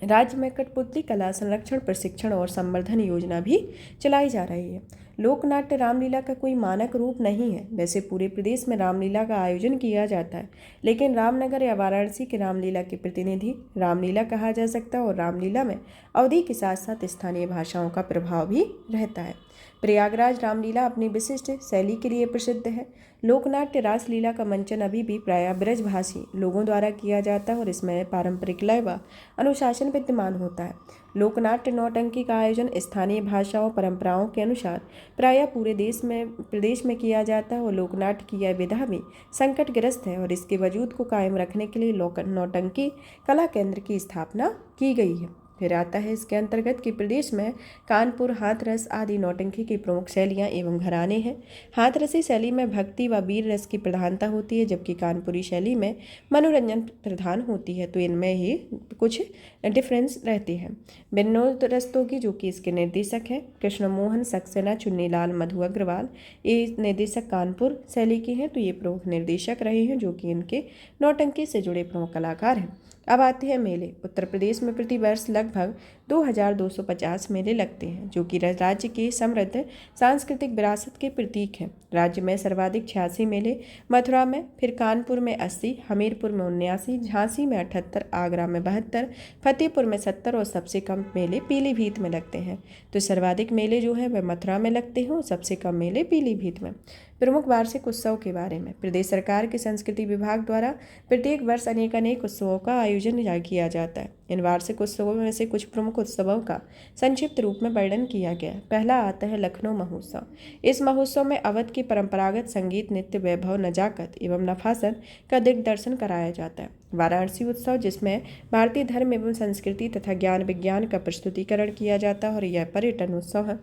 राज्य में कठपुतली कला संरक्षण, प्रशिक्षण और संवर्धन योजना भी चलाई जा रही है। लोकनाट्य रामलीला का कोई मानक रूप नहीं है। वैसे पूरे प्रदेश में रामलीला का आयोजन किया जाता है, लेकिन रामनगर या वाराणसी के रामलीला के प्रतिनिधि रामलीला कहा जा सकता है, और रामलीला में अवधि के साथ साथ स्थानीय भाषाओं का प्रभाव भी रहता है। प्रयागराज रामलीला अपनी विशिष्ट शैली के लिए प्रसिद्ध है। लोकनाट्य रासलीला का मंचन अभी भी प्रायः ब्रजभाषी लोगों द्वारा किया जाता है और इसमें पारंपरिक लय व अनुशासन विद्यमान होता है। लोकनाट्य नौटंकी का आयोजन स्थानीय भाषाओं परंपराओं के अनुसार प्रायः पूरे प्रदेश में किया जाता है, और लोकनाट्य की यह विधा भी संकटग्रस्त है और इसके वजूद को कायम रखने के लिए नौटंकी कला केंद्र की स्थापना की गई है। फिर आता है इसके अंतर्गत कि प्रदेश में कानपुर, हाथरस आदि नौटंकी की प्रमुख शैलियाँ एवं घराने हैं। हाथरसी शैली में भक्ति व वीर रस की प्रधानता होती है, जबकि कानपुरी शैली में मनोरंजन प्रधान होती है। तो इनमें ही कुछ डिफरेंस रहती है। विनोद रस्तोगी जो कि इसके निर्देशक हैं, कृष्ण मोहन सक्सेना, चुन्नीलाल, मधु अग्रवाल, ये निर्देशक कानपुर शैली के हैं। तो ये प्रमुख निर्देशक रहे हैं जो कि इनके नौटंकी से जुड़े प्रमुख कलाकार हैं। अब आते हैं मेले। उत्तर प्रदेश में प्रतिवर्ष लगभग 2250 मेले लगते हैं, जो कि राज्य की समृद्ध सांस्कृतिक विरासत के प्रतीक हैं। राज्य में सर्वाधिक 86 मेले मथुरा में, फिर कानपुर में 80, हमीरपुर में 79, झांसी में 78, आगरा में 72, फतेहपुर में 70 और सबसे कम मेले पीलीभीत में लगते हैं। तो सर्वाधिक मेले जो है वह मथुरा में लगते हैं और सबसे कम मेले पीलीभीत में। प्रमुख वार्षिक उत्सव के बारे में प्रदेश सरकार के संस्कृति विभाग द्वारा प्रत्येक वर्ष अनेक उत्सवों का आयोजन किया जाता है। इन वार्षिक उत्सवों में से कुछ प्रमुख उत्सवों का संक्षिप्त रूप में वर्णन किया गया है। पहला आता है लखनऊ महोत्सव। इस महोत्सव में अवध की परंपरागत संगीत, नृत्य, वैभव, नजाकत एवं नफासत का दिग्दर्शन कराया जाता है। वाराणसी उत्सव, जिसमें भारतीय धर्म एवं संस्कृति तथा ज्ञान विज्ञान का प्रस्तुतिकरण किया जाता है और यह पर्यटन उत्सव है।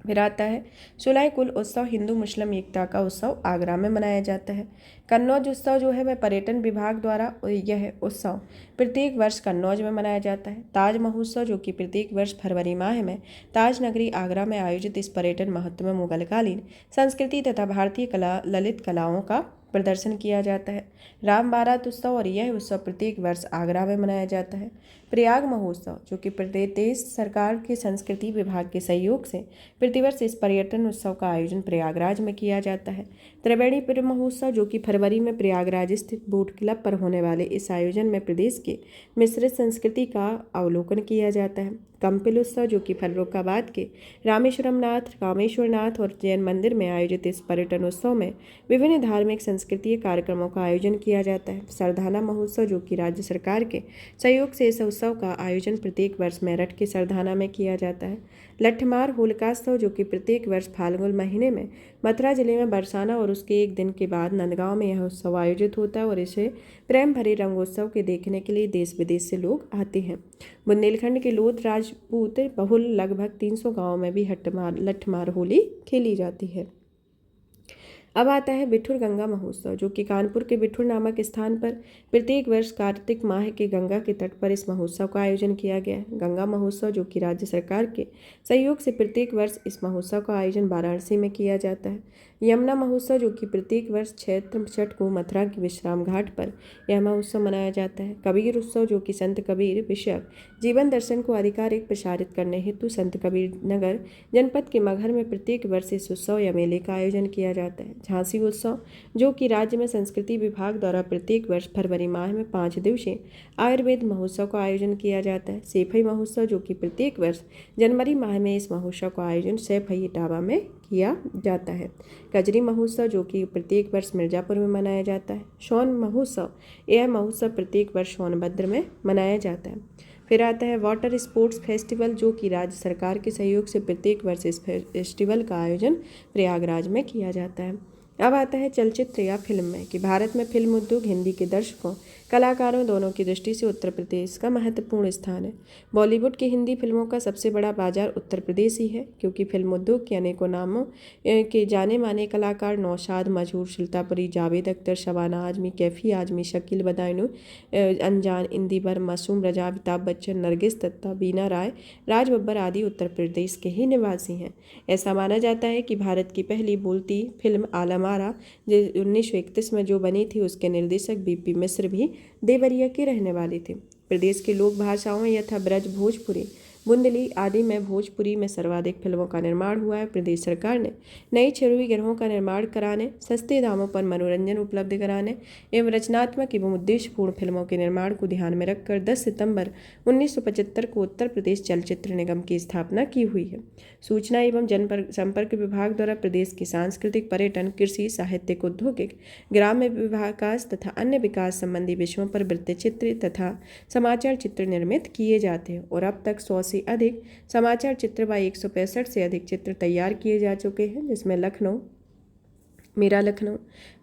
फिर आता है सुलाई कुल उत्सव, हिंदू मुस्लिम एकता का उत्सव, आगरा में मनाया जाता है। कन्नौज उत्सव जो है वह पर्यटन विभाग द्वारा यह उत्सव प्रत्येक वर्ष कन्नौज में मनाया जाता है। ताज महोत्सव जो कि प्रत्येक वर्ष फरवरी माह में ताज नगरी आगरा में आयोजित इस पर्यटन महत्व में मुगलकालीन संस्कृति तथा भारतीय कला, ललित कलाओं का प्रदर्शन किया जाता है। राम बारात उत्सव, और यह उत्सव प्रत्येक वर्ष आगरा में मनाया जाता है। प्रयाग महोत्सव जो कि प्रदेश सरकार के संस्कृति विभाग के सहयोग से प्रतिवर्ष इस पर्यटन उत्सव का आयोजन प्रयागराज में किया जाता है। त्रिवेणी महोत्सव जो कि फरवरी में प्रयागराज स्थित बोट क्लब पर होने वाले इस आयोजन में प्रदेश के मिश्रित संस्कृति का अवलोकन किया जाता है। कंपिल उत्सव, जो कि फर्रुखाबाद के रामेश्वरम नाथ, कामेश्वर नाथ और जैन मंदिर में आयोजित इस पर्यटन उत्सव में विभिन्न धार्मिक सांस्कृतिक कार्यक्रमों का आयोजन किया जाता है। सरधाना महोत्सव, जो कि राज्य सरकार के सहयोग से इस उत्सव का आयोजन प्रत्येक वर्ष मेरठ के सरधाना में किया जाता है। लट्ठमार होलिकात्सव, जो कि प्रत्येक वर्ष फाल्गुन महीने में मथुरा जिले में बरसाना और उसके एक दिन के बाद नंदगांव में यह उत्सव आयोजित होता है और इसे प्रेम भरे रंगोत्सव के देखने के लिए देश विदेश से लोग आते हैं। बुंदेलखंड के लोध राजपूत बहुल लगभग 300 गांवों में भी लट्ठमार होली खेली जाती है। अब आता है बिठुर गंगा महोत्सव, जो कि कानपुर के बिठुर नामक स्थान पर प्रत्येक वर्ष कार्तिक माह के गंगा के तट पर इस महोत्सव का आयोजन किया गया है। गंगा महोत्सव, जो कि राज्य सरकार के सहयोग से प्रत्येक वर्ष इस महोत्सव का आयोजन वाराणसी में किया जाता है। यमुना महोत्सव, जो कि प्रत्येक वर्ष चैत्र छठ को मथुरा के विश्राम घाट पर यह महोत्सव मनाया जाता है। कबीर उत्सव, जो कि संत कबीर विषयक जीवन दर्शन को आधिकारिक प्रसारित करने हेतु संत कबीर नगर जनपद के मगहर में प्रत्येक वर्ष इस उत्सव या मेले का आयोजन किया जाता है। झांसी उत्सव, जो कि राज्य में संस्कृति विभाग द्वारा प्रत्येक वर्ष फरवरी माह में 5 दिवसीय आयुर्वेद महोत्सव का आयोजन किया जाता है। सैफई महोत्सव, जो कि प्रत्येक वर्ष जनवरी माह में इस महोत्सव का आयोजन सैफई इटावा में किया जाता है। कजरी महोत्सव, जो कि प्रत्येक वर्ष मिर्जापुर में मनाया जाता है। सोन महोत्सव, यह महोत्सव प्रत्येक वर्ष सोनभद्र में मनाया जाता है। फिर आता है वाटर स्पोर्ट्स फेस्टिवल, जो कि राज्य सरकार के सहयोग से प्रत्येक वर्ष इस फेस्टिवल का आयोजन प्रयागराज में किया जाता है। अब आता है चलचित्र या फिल्म में कि भारत में फिल्म उद्योग हिंदी के दर्शकों कलाकारों दोनों की दृष्टि से उत्तर प्रदेश का महत्वपूर्ण स्थान है। बॉलीवुड की हिंदी फिल्मों का सबसे बड़ा बाजार उत्तर प्रदेश ही है, क्योंकि फिल्म उद्योग के अनेकों नामों के जाने माने कलाकार नौशाद, मजहूर, शिल्तापुरी, जावेद अख्तर, शबाना आजमी, कैफी आजमी, शकील बदायूं, अनजान, इंदिवर, मासूम रजा, अमिताभ बच्चन, नरगिस दत्ता, बीना राय, राज बब्बर आदि उत्तर प्रदेश के ही निवासी हैं। ऐसा माना जाता है कि भारत की पहली बोलती फिल्म आलमारा जो 1931 में जो बनी थी, उसके निर्देशक बीपी मिश्र भी देवरिया के रहने वाले थे। प्रदेश के लोक भाषाओं यथा ब्रज, भोजपुरी, बुंदेली आदि में भोजपुरी में सर्वाधिक फिल्मों का निर्माण हुआ है। प्रदेश सरकार ने नई चिरविग्रहों का निर्माण कराने, सस्ते दामों पर मनोरंजन उपलब्ध कराने एवं रचनात्मक एवं उद्देश्यपूर्ण फिल्मों के निर्माण को ध्यान में रखकर 10 सितंबर 1975 को उत्तर प्रदेश चलचित्र निगम की स्थापना की हुई है। सूचना एवं जनसंपर्क विभाग द्वारा प्रदेश की सांस्कृतिक, पर्यटन, कृषि, साहित्यिक, औद्योगिक, ग्राम्य विकास तथा अन्य विकास संबंधी विषयों पर वृत्तचित्र तथा समाचार चित्र निर्मित किए जाते हैं और अब तक 100 से अधिक समाचार चित्र व 165 से अधिक चित्र तैयार किए जा चुके हैं, जिसमें लखनऊ, मेरा लखनऊ,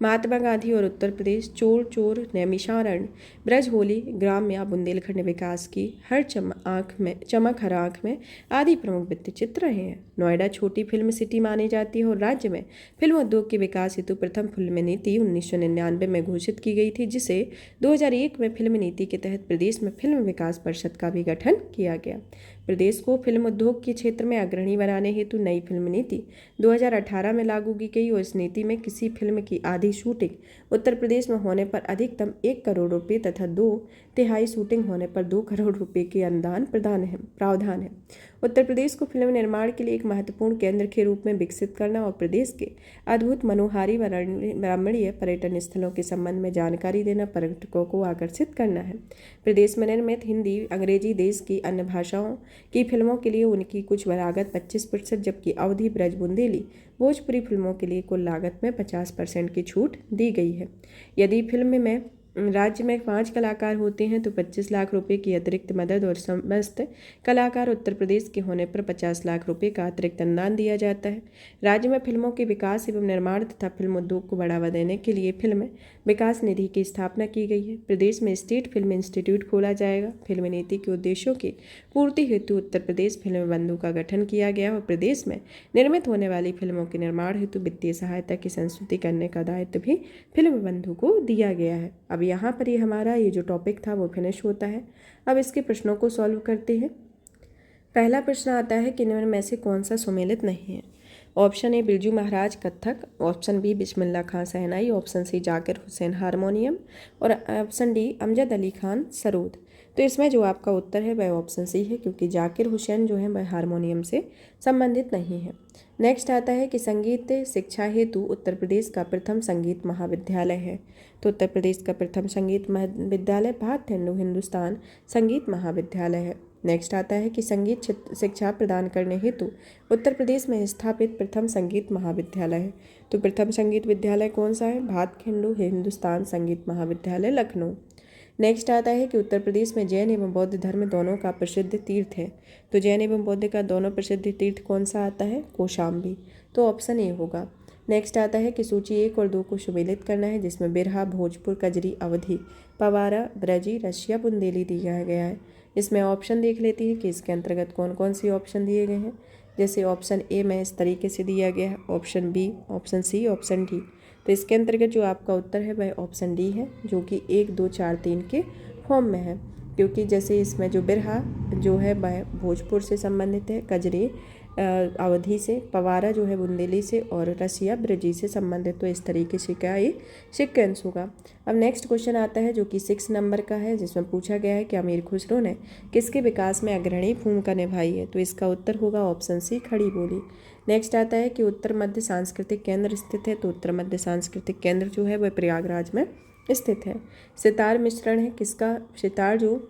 महात्मा गांधी और उत्तर प्रदेश, चोर चोर, नैमिषारण्य, ब्रज होली, ग्राम्य, बुंदेलखंड विकास की हर चमक हर आँख में आदि प्रमुख वृत्त चित्र रहे हैं। नोएडा छोटी फिल्म सिटी मानी जाती है और राज्य में फिल्म उद्योग के विकास हेतु प्रथम फिल्म नीति 1999 में घोषित की गई थी, जिसे 2001 में फिल्म नीति के तहत प्रदेश में फिल्म विकास परिषद का भी गठन किया गया। प्रदेश को फिल्म उद्योग के क्षेत्र में अग्रणी बनाने हेतु नई फिल्म नीति 2018 में लागू की गई और इस नीति में किसी फिल्म की आधी शूटिंग उत्तर प्रदेश में होने पर अधिकतम 1 करोड़ रुपये तथा 2/3 शूटिंग होने पर 2 करोड़ रुपये के अनुदान प्रावधान है। उत्तर प्रदेश को फिल्म निर्माण के लिए एक महत्वपूर्ण केंद्र के रूप में विकसित करना और प्रदेश के अद्भुत मनोहारी व रमणीय पर्यटन स्थलों के संबंध में जानकारी देना, पर्यटकों को आकर्षित करना है। प्रदेश में निर्मित हिंदी, अंग्रेजी, देश की अन्य भाषाओं की फिल्मों के लिए उनकी कुछ लागत 25%, जबकि अवधी, ब्रज, बुंदेली, भोजपुरी फिल्मों के लिए कुल लागत में 50% की छूट दी गई है। यदि फिल्म में राज्य में 5 कलाकार होते हैं तो 25 लाख रुपए की अतिरिक्त मदद और समस्त कलाकार उत्तर प्रदेश के होने पर 50 लाख रुपए का अतिरिक्त अनुदान दिया जाता है। राज्य में फिल्मों के विकास एवं निर्माण तथा फिल्म उद्योग को बढ़ावा देने के लिए फिल्म विकास निधि की स्थापना की गई है। प्रदेश में स्टेट फिल्म इंस्टीट्यूट खोला जाएगा। फिल्म नीति के उद्देश्यों की पूर्ति हेतु उत्तर प्रदेश फिल्म बंधु का गठन किया गया और प्रदेश में निर्मित होने वाली फिल्मों के निर्माण हेतु वित्तीय सहायता की संस्तुति करने का दायित्व भी फिल्म बंधु को दिया गया है। अब यहाँ पर ये हमारा जो टॉपिक था वो फिनिश होता है। अब इसके प्रश्नों को सॉल्व करते हैं। पहला प्रश्न आता है कि निम्न में से कौन सा सुमेलित नहीं है। Option A Birju Maharaj Kathak, option B Bismillah Khan shehnai, option C Zakir Hussain harmonium और ऑप्शन डी अमजद अली खान सरोद। तो इसमें जो आपका उत्तर है वह ऑप्शन सी है, क्योंकि जाकिर हुसैन जो है वह हारमोनियम से संबंधित नहीं है। नेक्स्ट आता है कि संगीत शिक्षा हेतु उत्तर प्रदेश का प्रथम संगीत महाविद्यालय है। तो उत्तर प्रदेश का प्रथम संगीत महाविद्यालय भारतेंदु हिंदुस्तान संगीत महाविद्यालय है। नेक्स्ट आता है कि संगीत शिक्षा प्रदान करने हेतु उत्तर प्रदेश में स्थापित प्रथम संगीत महाविद्यालय है। तो प्रथम संगीत विद्यालय कौन सा है? भातखंडे हिंदुस्तान संगीत महाविद्यालय लखनऊ। नेक्स्ट आता है कि उत्तर प्रदेश में जैन एवं बौद्ध धर्म दोनों का प्रसिद्ध तीर्थ है। तो जैन एवं बौद्ध का दोनों प्रसिद्ध तीर्थ कौन सा आता है? कौशाम्बी। तो ऑप्शन ए होगा। नेक्स्ट आता है कि सूची 1 और 2 को सुमेलित करना है, जिसमें बिरहा, भोजपुर, कजरी, अवधी, पवारा, ब्रजी, रसिया, बुंदेली दिया गया है। इसमें ऑप्शन देख लेती है कि इसके अंतर्गत कौन कौन सी ऑप्शन दिए गए हैं। जैसे ऑप्शन ए में इस तरीके से दिया गया है, option B, option C, option D. तो इसके अंतर्गत जो आपका उत्तर है वह ऑप्शन डी है, जो कि 1, 2, 4, 3 के फॉर्म में है। क्योंकि जैसे इसमें जो बिरहा जो है वह भोजपुर से संबंधित है, कजरी अवधी से, पवारा जो है बुंदेली से और रसिया ब्रजी से संबंधित। तो इस तरीके से क्या ये सीक्वेंस होगा। अब नेक्स्ट क्वेश्चन आता है जो कि 6 नंबर का है, जिसमें पूछा गया है कि अमीर खुसरो ने किसके विकास में अग्रणी भूमिका निभाई है। तो इसका उत्तर होगा ऑप्शन सी, खड़ी बोली। नेक्स्ट आता है कि उत्तर मध्य सांस्कृतिक केंद्र स्थित है। तो उत्तर मध्य सांस्कृतिक केंद्र जो है वह प्रयागराज में स्थित है। सितार मिश्रण है किसका? सितार जो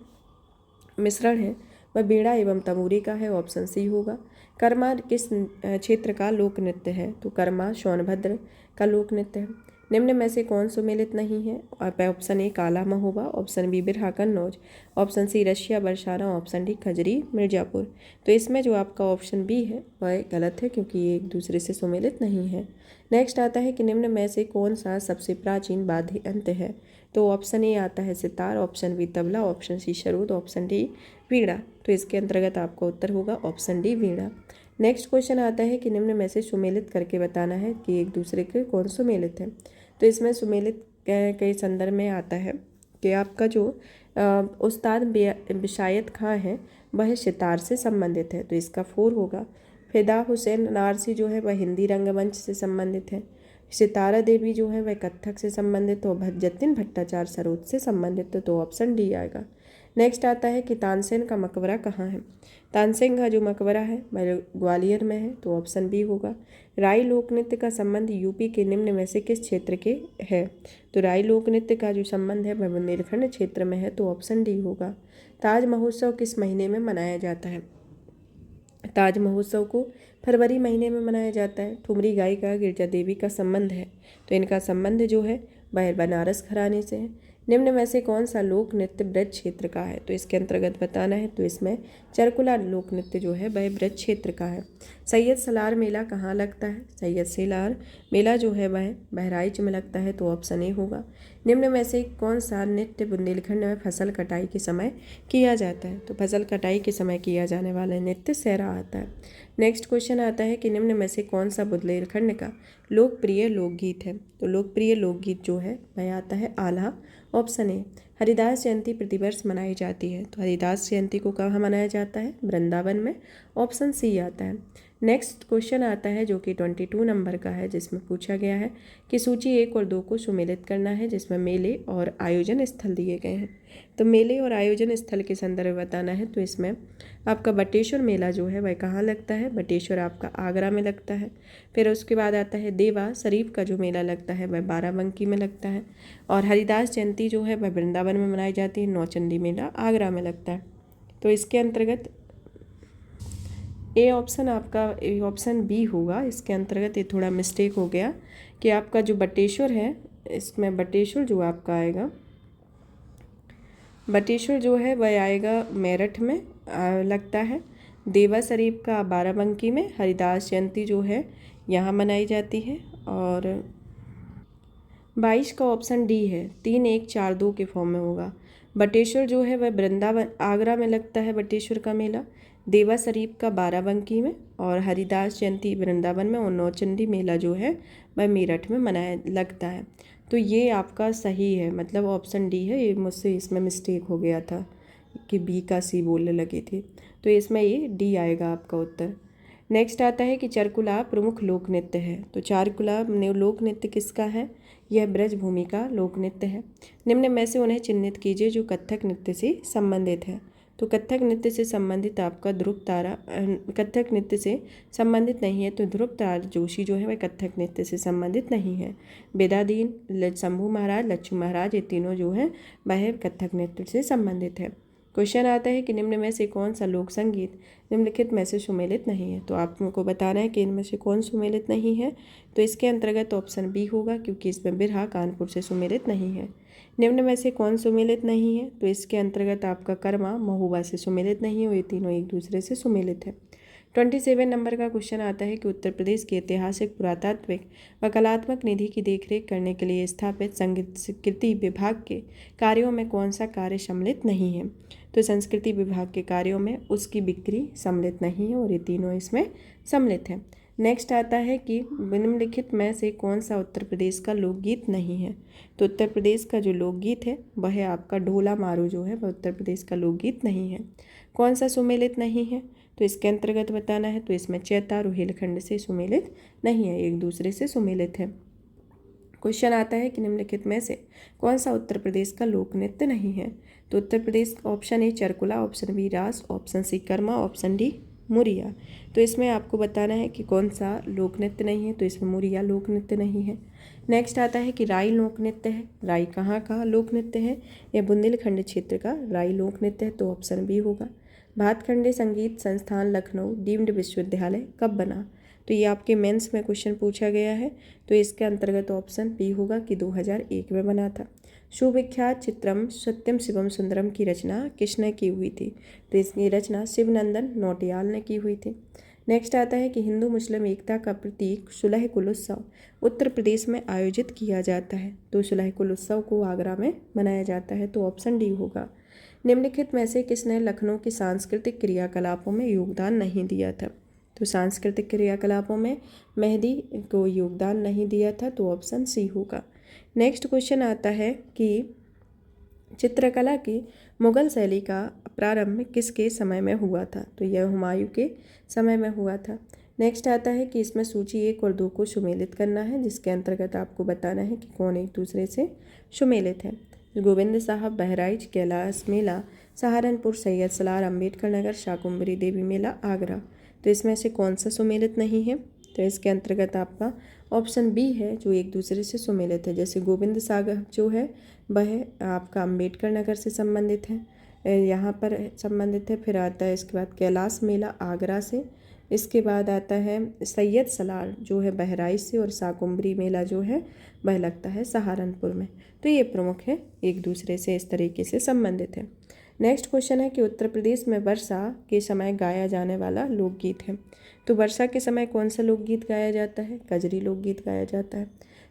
मिश्रण है वह बीड़ा एवं तमूरी का है, ऑप्शन सी होगा। कर्मा किस क्षेत्र का लोक नृत्य है? तो कर्मा सोनभद्र का लोक नृत्य है। निम्न में से कौन सुमेलित नहीं है? ऑप्शन ए काला महोबा, ऑप्शन बी बिरहा कन्नौज, ऑप्शन सी रसिया बरसाना, ऑप्शन डी खजरी मिर्जापुर। तो इसमें जो आपका ऑप्शन बी है वह गलत है, क्योंकि ये एक दूसरे से सुमेलित नहीं है। नेक्स्ट आता है कि निम्न में से कौन सा सबसे प्राचीन वाद्य यंत्र है? तो ऑप्शन ए आता है sitar, option B tabla, option C sarod, option D veena. तो इसके अंतर्गत आपका उत्तर होगा option D veena. Next question आता है कि निम्न में से सुमेलित करके बताना है कि एक दूसरे के कौन सुमेलित है। तो इसमें सुमेलित के संदर्भ में आता है कि आपका जो उस्ताद बिशायत खां है वह सितार से संबंधित है। तो इसका 4 होगा। फिदा हुसैन नारसी जो है वह हिंदी रंगमंच से संबंधित है। सितारा देवी जो है वह कत्थक से संबंधित हो। जतिन भट्टाचार्य सरोद से संबंधित, तो ऑप्शन डी आएगा। नेक्स्ट आता है कि तानसेन का मकबरा कहाँ है? तानसेन का जो मकबरा है वह ग्वालियर में है, तो ऑप्शन बी होगा। राई लोक नृत्य का संबंध यूपी के निम्न में से किस क्षेत्र के है? तो राई लोक नृत्य का जो संबंध है वह बुंदेलखंड क्षेत्र में है, तो ऑप्शन डी होगा। ताज महोत्सव किस महीने में मनाया जाता है? ताज महोत्सव को फरवरी महीने में मनाया जाता है। ठुमरी गायिका गिरजा देवी का संबंध है, तो इनका संबंध जो है वह बनारस घराने से है। निम्न में से कौन सा लोक नृत्य ब्रज क्षेत्र का है? तो इसके अंतर्गत बताना है। तो इसमें चरकुला लोक नृत्य जो है वह ब्रज क्षेत्र का है। सैयद सलार मेला कहाँ लगता है? सैयद सलार मेला जो है वह बहराइच में लगता है, तो ऑप्शन ए होगा। निम्न में से कौन सा नृत्य बुंदेलखंड में फसल कटाई के समय किया जाता है? तो फसल कटाई के समय किया जाने वाला नृत्य सहरा आता है। नेक्स्ट क्वेश्चन आता है कि निम्न में से कौन सा बुंदेलखंड का लोकप्रिय लोकगीत है? तो लोकप्रिय लोकगीत जो है वह आता है आल्हा, ऑप्शन ए। हरिदास जयंती प्रतिवर्ष मनाई जाती है, तो हरिदास जयंती को कहाँ मनाया जाता है? वृंदावन में, ऑप्शन सी आता है। नेक्स्ट क्वेश्चन आता है जो कि 22 नंबर का है, जिसमें पूछा गया है कि सूची 1 और 2 को सुमेलित करना है, जिसमें मेले और आयोजन स्थल दिए गए हैं। तो मेले और आयोजन स्थल के संदर्भ में बताना है। तो इसमें आपका बटेश्वर मेला जो है वह कहाँ लगता है? बटेश्वर आपका आगरा में लगता है। फिर उसके बाद आता है देवा शरीफ का जो मेला लगता है वह बाराबंकी में लगता है। और हरिदास जयंती जो है वह वृंदावन में मनाई जाती है। नौचंदी मेला आगरा में लगता है। तो इसके अंतर्गत ए ऑप्शन आपका ऑप्शन बी होगा। इसके अंतर्गत ये थोड़ा मिस्टेक हो गया कि आपका जो बटेश्वर है, इसमें बटेश्वर जो आपका आएगा, बटेश्वर जो है वह आएगा मेरठ में लगता है। देवा शरीफ का बाराबंकी में। हरिदास जयंती जो है यहाँ मनाई जाती है। और 22 का ऑप्शन डी है, 3, 1, 4, 2 के फॉर्म में होगा। बटेश्वर जो है वह वृंदावन आगरा में लगता है बटेश्वर का मेला। देवा शरीफ का बाराबंकी में और हरिदास जयंती वृंदावन में। और नौचंदी मेला जो है वह मेरठ में मनाया लगता है। तो ये आपका सही है, मतलब ऑप्शन डी है। ये मुझसे इसमें मिस्टेक हो गया था कि बी का सी बोलने लगी थी, तो इसमें ये डी आएगा आपका उत्तर। नेक्स्ट आता है कि चरकुला प्रमुख लोक नृत्य है। तो चारकुला लोक नृत्य किसका है? यह ब्रजभूमि का लोक नृत्य है। निम्न में से उन्हें चिन्हित कीजिए जो कथक नृत्य से संबंधित है। तो कथक नृत्य से संबंधित आपका ध्रुव तारा कथक नृत्य से संबंधित नहीं है, तो ध्रुव तारा जोशी जो है वह कथक नृत्य से संबंधित नहीं है। बेदादीन, शंभू महाराज, लक्ष्मी महाराज, ये तीनों जो हैं वह कथक नृत्य से संबंधित है। क्वेश्चन आता है कि निम्न में से कौन सा लोक संगीत निम्नलिखित में से सुमेलित नहीं है। तो आपको बताना है कि इनमें से कौन सुमेलित नहीं है। तो इसके अंतर्गत ऑप्शन बी होगा, क्योंकि इसमें बिरहा कानपुर से सुमेलित नहीं है। निम्न में से कौन सुमेलित नहीं है। तो इसके अंतर्गत आपका कर्मा महोबा से सुमेलित नहीं है। ये तीनों एक दूसरे से सुमेलित है। 27 नंबर का क्वेश्चन आता है कि उत्तर प्रदेश के ऐतिहासिक, पुरातात्विक व कलात्मक निधि की देखरेख करने के लिए स्थापित संस्कृति विभाग के कार्यों में कौन सा कार्य सम्मिलित नहीं है। तो संस्कृति विभाग के कार्यों में उसकी बिक्री सम्मिलित नहीं है और ये तीनों इसमें सम्मिलित है। नेक्स्ट आता है कि निम्नलिखित में से कौन सा उत्तर प्रदेश का लोकगीत नहीं है। तो उत्तर प्रदेश का जो लोकगीत है वह है आपका ढोला मारू जो है वह उत्तर प्रदेश का लोकगीत नहीं है। कौन सा सुमेलित नहीं है। तो इसके अंतर्गत बताना है। तो इसमें चैता रुहेलखंड से सुमेलित नहीं है, एक दूसरे से सुमेलित है। क्वेश्चन आता है कि निम्नलिखित में से कौन सा उत्तर प्रदेश का लोक नृत्य नहीं है। तो Uttar Pradesh option A Charkula, option B Raas, option C Karma, option D Muriya. तो इसमें आपको बताना है कि कौन सा लोक नृत्य नहीं है। तो इसमें मुरिया लोक नृत्य नहीं है। नेक्स्ट आता है कि राई लोक नृत्य है। राई कहाँ का लोक नृत्य है। यह बुंदेलखंड क्षेत्र का राई लोक नृत्य है। तो ऑप्शन बी होगा। भातखंडे संगीत संस्थान लखनऊ डीम्ड विश्वविद्यालय कब बना। तो ये आपके मेंस में क्वेश्चन पूछा गया है। तो इसके अंतर्गत ऑप्शन बी होगा कि 2001 में बना था। सुविख्यात चित्रम सत्यम शिवम सुंदरम की रचना किसने की हुई थी। तो इसकी रचना शिवनंदन नौटियाल ने की हुई थी। नेक्स्ट आता है कि हिंदू मुस्लिम एकता का प्रतीक सुलह कुल उत्सव उत्तर प्रदेश में आयोजित किया जाता है। तो सुलह कुल उत्सव को आगरा में मनाया जाता है। तो ऑप्शन डी होगा। निम्नलिखित में से किसने लखनऊ के सांस्कृतिक क्रियाकलापों में योगदान नहीं दिया था। तो सांस्कृतिक क्रियाकलापों में मेहंदी को योगदान नहीं दिया था। तो ऑप्शन सी होगा। नेक्स्ट क्वेश्चन आता है कि चित्रकला की मुगल शैली का प्रारंभ किसके समय में हुआ था। तो यह हुमायूं के समय में हुआ था। नेक्स्ट आता है कि इसमें सूची 1 और 2 को सुमेलित करना है, जिसके अंतर्गत आपको बताना है कि कौन एक दूसरे से सुमेलित है। गोविंद साहब, बहराइच, कैलाश मेला, सहारनपुर, सैयद सलार, अम्बेडकर नगर, शाकुंभरी देवी मेला, आगरा। तो इसमें से कौन सा सुमेलित नहीं है। तो इसके अंतर्गत आपका ऑप्शन बी है जो एक दूसरे से सुमेलित है। जैसे गोविंद साहब जो है वह आपका अम्बेडकर नगर से संबंधित है, यहाँ पर संबंधित है। फिर आता है इसके बाद कैलाश मेला आगरा से। इसके बाद आता है सैयद सलार जो है बहराइच से, और शाकुंभरी मेला जो है वह लगता है सहारनपुर में। तो ये प्रमुख है, एक दूसरे से इस तरीके से संबंधित है। नेक्स्ट क्वेश्चन है कि उत्तर प्रदेश में वर्षा के समय गाया जाने वाला लोकगीत है। तो वर्षा के समय कौन सा लोकगीत गाया जाता है। कजरी लोकगीत गाया जाता है।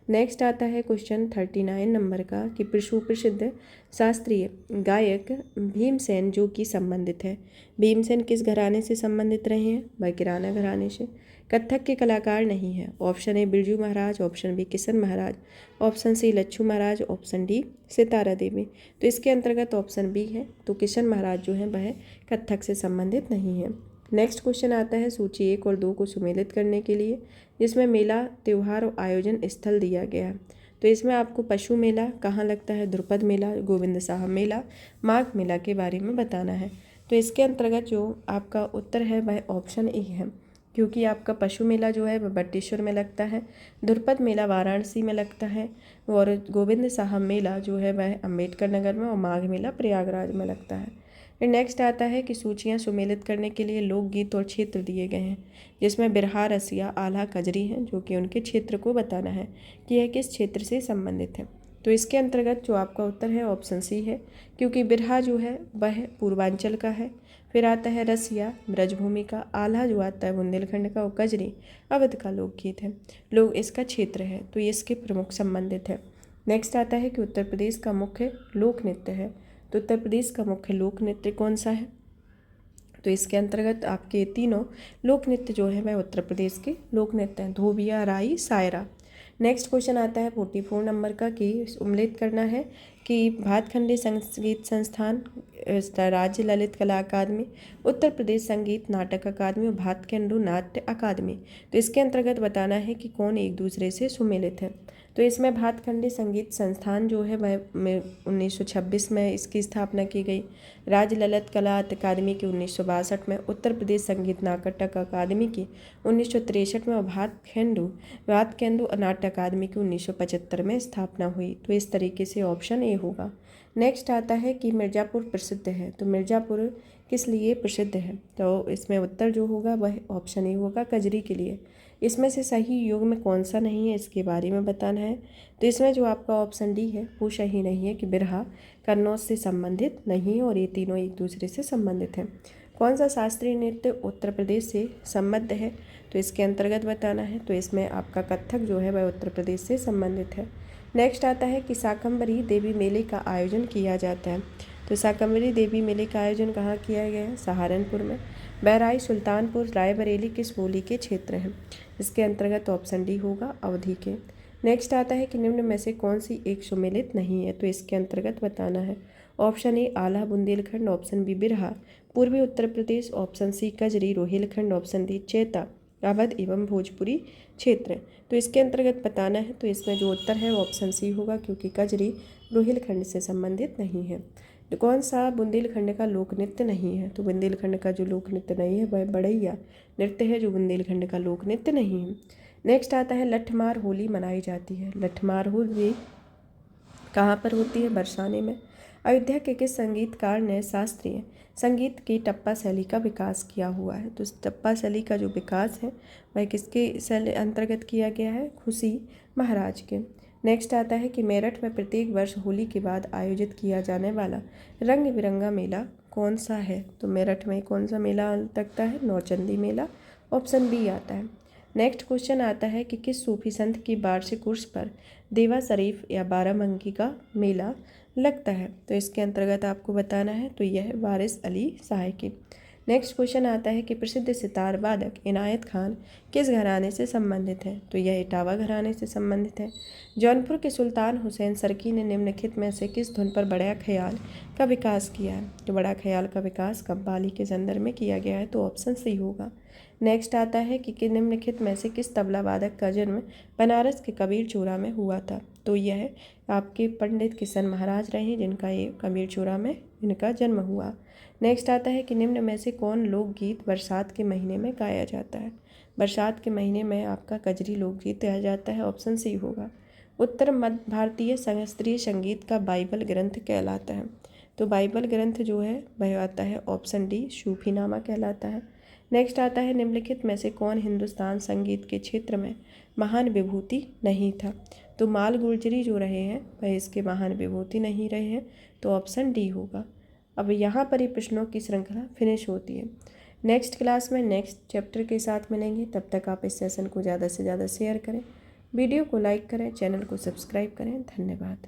नेक्स्ट आता है क्वेश्चन 39 नंबर का कि सुप्रसिद्ध शास्त्रीय गायक भीमसेन जो कि संबंधित है। भीमसेन किस घराने से संबंधित रहे हैं। वह किराना घराने से। कथक के कलाकार नहीं है। Option A Birju Maharaj, option B Kishan Maharaj, option C Lachhu Maharaj, option D Sitara Devi. तो इसके अंतर्गत ऑप्शन बी है। तो किशन महाराज जो है वह कथक से संबंधित नहीं है। नेक्स्ट क्वेश्चन आता है सूची 1 और 2 को सुमेलित करने के लिए, जिसमें मेला, त्यौहार और आयोजन स्थल दिया गया है। तो इसमें आपको पशु मेला कहाँ लगता है, द्रुपद मेला, गोविंद साहब मेला, माघ मेला के बारे में बताना है। तो इसके अंतर्गत जो आपका उत्तर है वह ऑप्शन ए है, क्योंकि आपका पशु मेला जो है वह बटेश्वर में लगता है, द्रुपद मेला वाराणसी में लगता है, और गोविंद साहब मेला जो है वह अम्बेडकर नगर में, और माघ मेला प्रयागराज में लगता है। फिर नेक्स्ट आता है कि सूचियाँ सुमेलित करने के लिए लोकगीत और क्षेत्र दिए गए हैं, जिसमें बिरहा, रसिया, आल्हा, कजरी हैं, जो कि उनके क्षेत्र को बताना है कि यह किस क्षेत्र से संबंधित है। तो इसके अंतर्गत जो आपका उत्तर है ऑप्शन सी है, क्योंकि बिरहा जो है वह पूर्वांचल का है। फिर आता है रसिया ब्रजभूमि का, आल्हा जो आता है बुंदेलखंड का, और कजरी अवध का लोकगीत है, लोग इसका क्षेत्र है, तो ये इसके प्रमुख संबंधित है। नेक्स्ट आता है कि उत्तर प्रदेश का मुख्य लोक नृत्य है। तो उत्तर प्रदेश का मुख्य लोक नृत्य कौन सा है। तो इसके अंतर्गत आपके तीनों लोक नृत्य जो है वह उत्तर प्रदेश के लोक नृत्य हैं, धोबिया, राई, सायरा। नेक्स्ट क्वेश्चन आता है 44 नंबर का कि सम्मिलित करना है कि भातखंडे संगीत संस्थान, राज्य ललित कला अकादमी, उत्तर प्रदेश संगीत नाटक अकादमी और भातखंडू नाट्य अकादमी। तो इसके अंतर्गत बताना है कि कौन एक दूसरे से सुमेलित है। तो इसमें भातखंडे संगीत संस्थान जो है वह 1926 में इसकी स्थापना की गई। राज्य ललित कला अकादमी की 1962 में, उत्तर प्रदेश संगीत नाटक अकादमी की 1963 में और भातखेंडू नाट्य अकादमी की 1975 में स्थापना हुई। तो इस तरीके से ऑप्शन ए होगा। नेक्स्ट आता है कि मिर्ज़ापुर प्रसिद्ध है, तो मिर्ज़ापुर किस लिए प्रसिद्ध है? तो इसमें उत्तर जो होगा वह ऑप्शन ए होगा, कजरी के लिए। इसमें से सही युग में कौन सा नहीं है, इसके बारे में बताना है। तो इसमें जो आपका ऑप्शन डी है वो सही नहीं है कि बिरहा कन्नौज से संबंधित नहीं है और ये तीनों एक दूसरे से संबंधित हैं। कौन सा शास्त्रीय नृत्य उत्तर प्रदेश से संबद्ध है? तो इसके अंतर्गत बताना है। तो इसमें आपका कथक जो है वह उत्तर प्रदेश से संबंधित है। नेक्स्ट आता है कि शाकंभरी देवी मेले का आयोजन किया जाता है। तो शाकंभरी देवी मेले का आयोजन कहाँ किया गया है? सहारनपुर में। बहराइच, सुल्तानपुर, रायबरेली किस बोली के क्षेत्र हैं? इसके अंतर्गत ऑप्शन डी होगा, अवधी के। नेक्स्ट आता है कि निम्न में से कौन सी एक सुमेलित नहीं है? तो इसके अंतर्गत बताना है। ऑप्शन ए आला बुंदेलखंड, ऑप्शन बी बिरहा पूर्वी Uttar Pradesh, option C Kajri Rohilkhand, option D Chaita Awadh एवं भोजपुरी क्षेत्र। तो इसके अंतर्गत बताना है। तो इसमें जो उत्तर है ऑप्शन सी होगा, क्योंकि कजरी रोहिलखंड से संबंधित नहीं है। तो कौन सा बुंदेलखंड का लोक नृत्य नहीं है? तो बुंदेलखंड का जो लोक नृत्य नहीं है वह बढ़ैया नृत्य है, जो बुंदेलखंड का लोक नृत्य नहीं है। नेक्स्ट आता है लठमार होली मनाई जाती है। लठमार होली कहाँ पर होती है? बरसाने में। अयोध्या के किस संगीतकार ने शास्त्रीय संगीत की टप्पा शैली का विकास किया हुआ है? तो इस टप्पा शैली का जो विकास है वह किसके शैली अंतर्गत किया गया है? खुशी महाराज के। नेक्स्ट आता है कि मेरठ में प्रत्येक वर्ष होली के बाद आयोजित किया जाने वाला रंग बिरंगा मेला कौन सा है? तो मेरठ में कौन सा मेला लगता है? नौचंदी मेला, ऑप्शन बी आता है। नेक्स्ट क्वेश्चन आता है कि किस सूफी संत की वार्षिक उर्स पर देवा शरीफ या बाराबंकी का मेला लगता है? तो इसके अंतर्गत आपको बताना है। तो यह वारिस अली शाह की। नेक्स्ट क्वेश्चन आता है कि प्रसिद्ध सितार वादक इनायत खान किस घराने से संबंधित है? तो यह इटावा घराने से संबंधित है। जौनपुर के सुल्तान हुसैन सरकी ने निम्नलिखित में से किस धुन पर बड़ा ख्याल का विकास किया है? तो बड़ा ख्याल का विकास कव्वाली के संदर्भ में किया गया है, तो ऑप्शन सी होगा। नेक्स्ट आता है कि निम्नलिखित में से किस तबला वादक का जन्म बनारस के कबीर चूरा में हुआ था? तो यह आपके पंडित किशन महाराज रहे, जिनका ये कबीर चूरा में इनका जन्म हुआ। नेक्स्ट आता है कि निम्न में से कौन लोकगीत बरसात के महीने में गाया जाता है? बरसात के महीने में आपका कजरी लोकगीत गाया जाता है, ऑप्शन सी होगा। उत्तर मध्य भारतीय शास्त्रीय संगीत का बाइबल ग्रंथ कहलाता है। तो बाइबल ग्रंथ जो है वह आता है ऑप्शन डी, सूफीनामा कहलाता है। नेक्स्ट आता है निम्नलिखित में से कौन हिंदुस्तान संगीत के क्षेत्र में महान विभूति नहीं था? तो माल गुर्जरी जो रहे हैं वह इसके महान विभूति नहीं रहे हैं, तो ऑप्शन डी होगा। अब यहाँ पर ही प्रश्नों की श्रृंखला फिनिश होती है। नेक्स्ट क्लास में नेक्स्ट चैप्टर के साथ मिलेंगे। तब तक आप इस सेशन को ज़्यादा से ज़्यादा शेयर करें, वीडियो को लाइक करें, चैनल को सब्सक्राइब करें। धन्यवाद।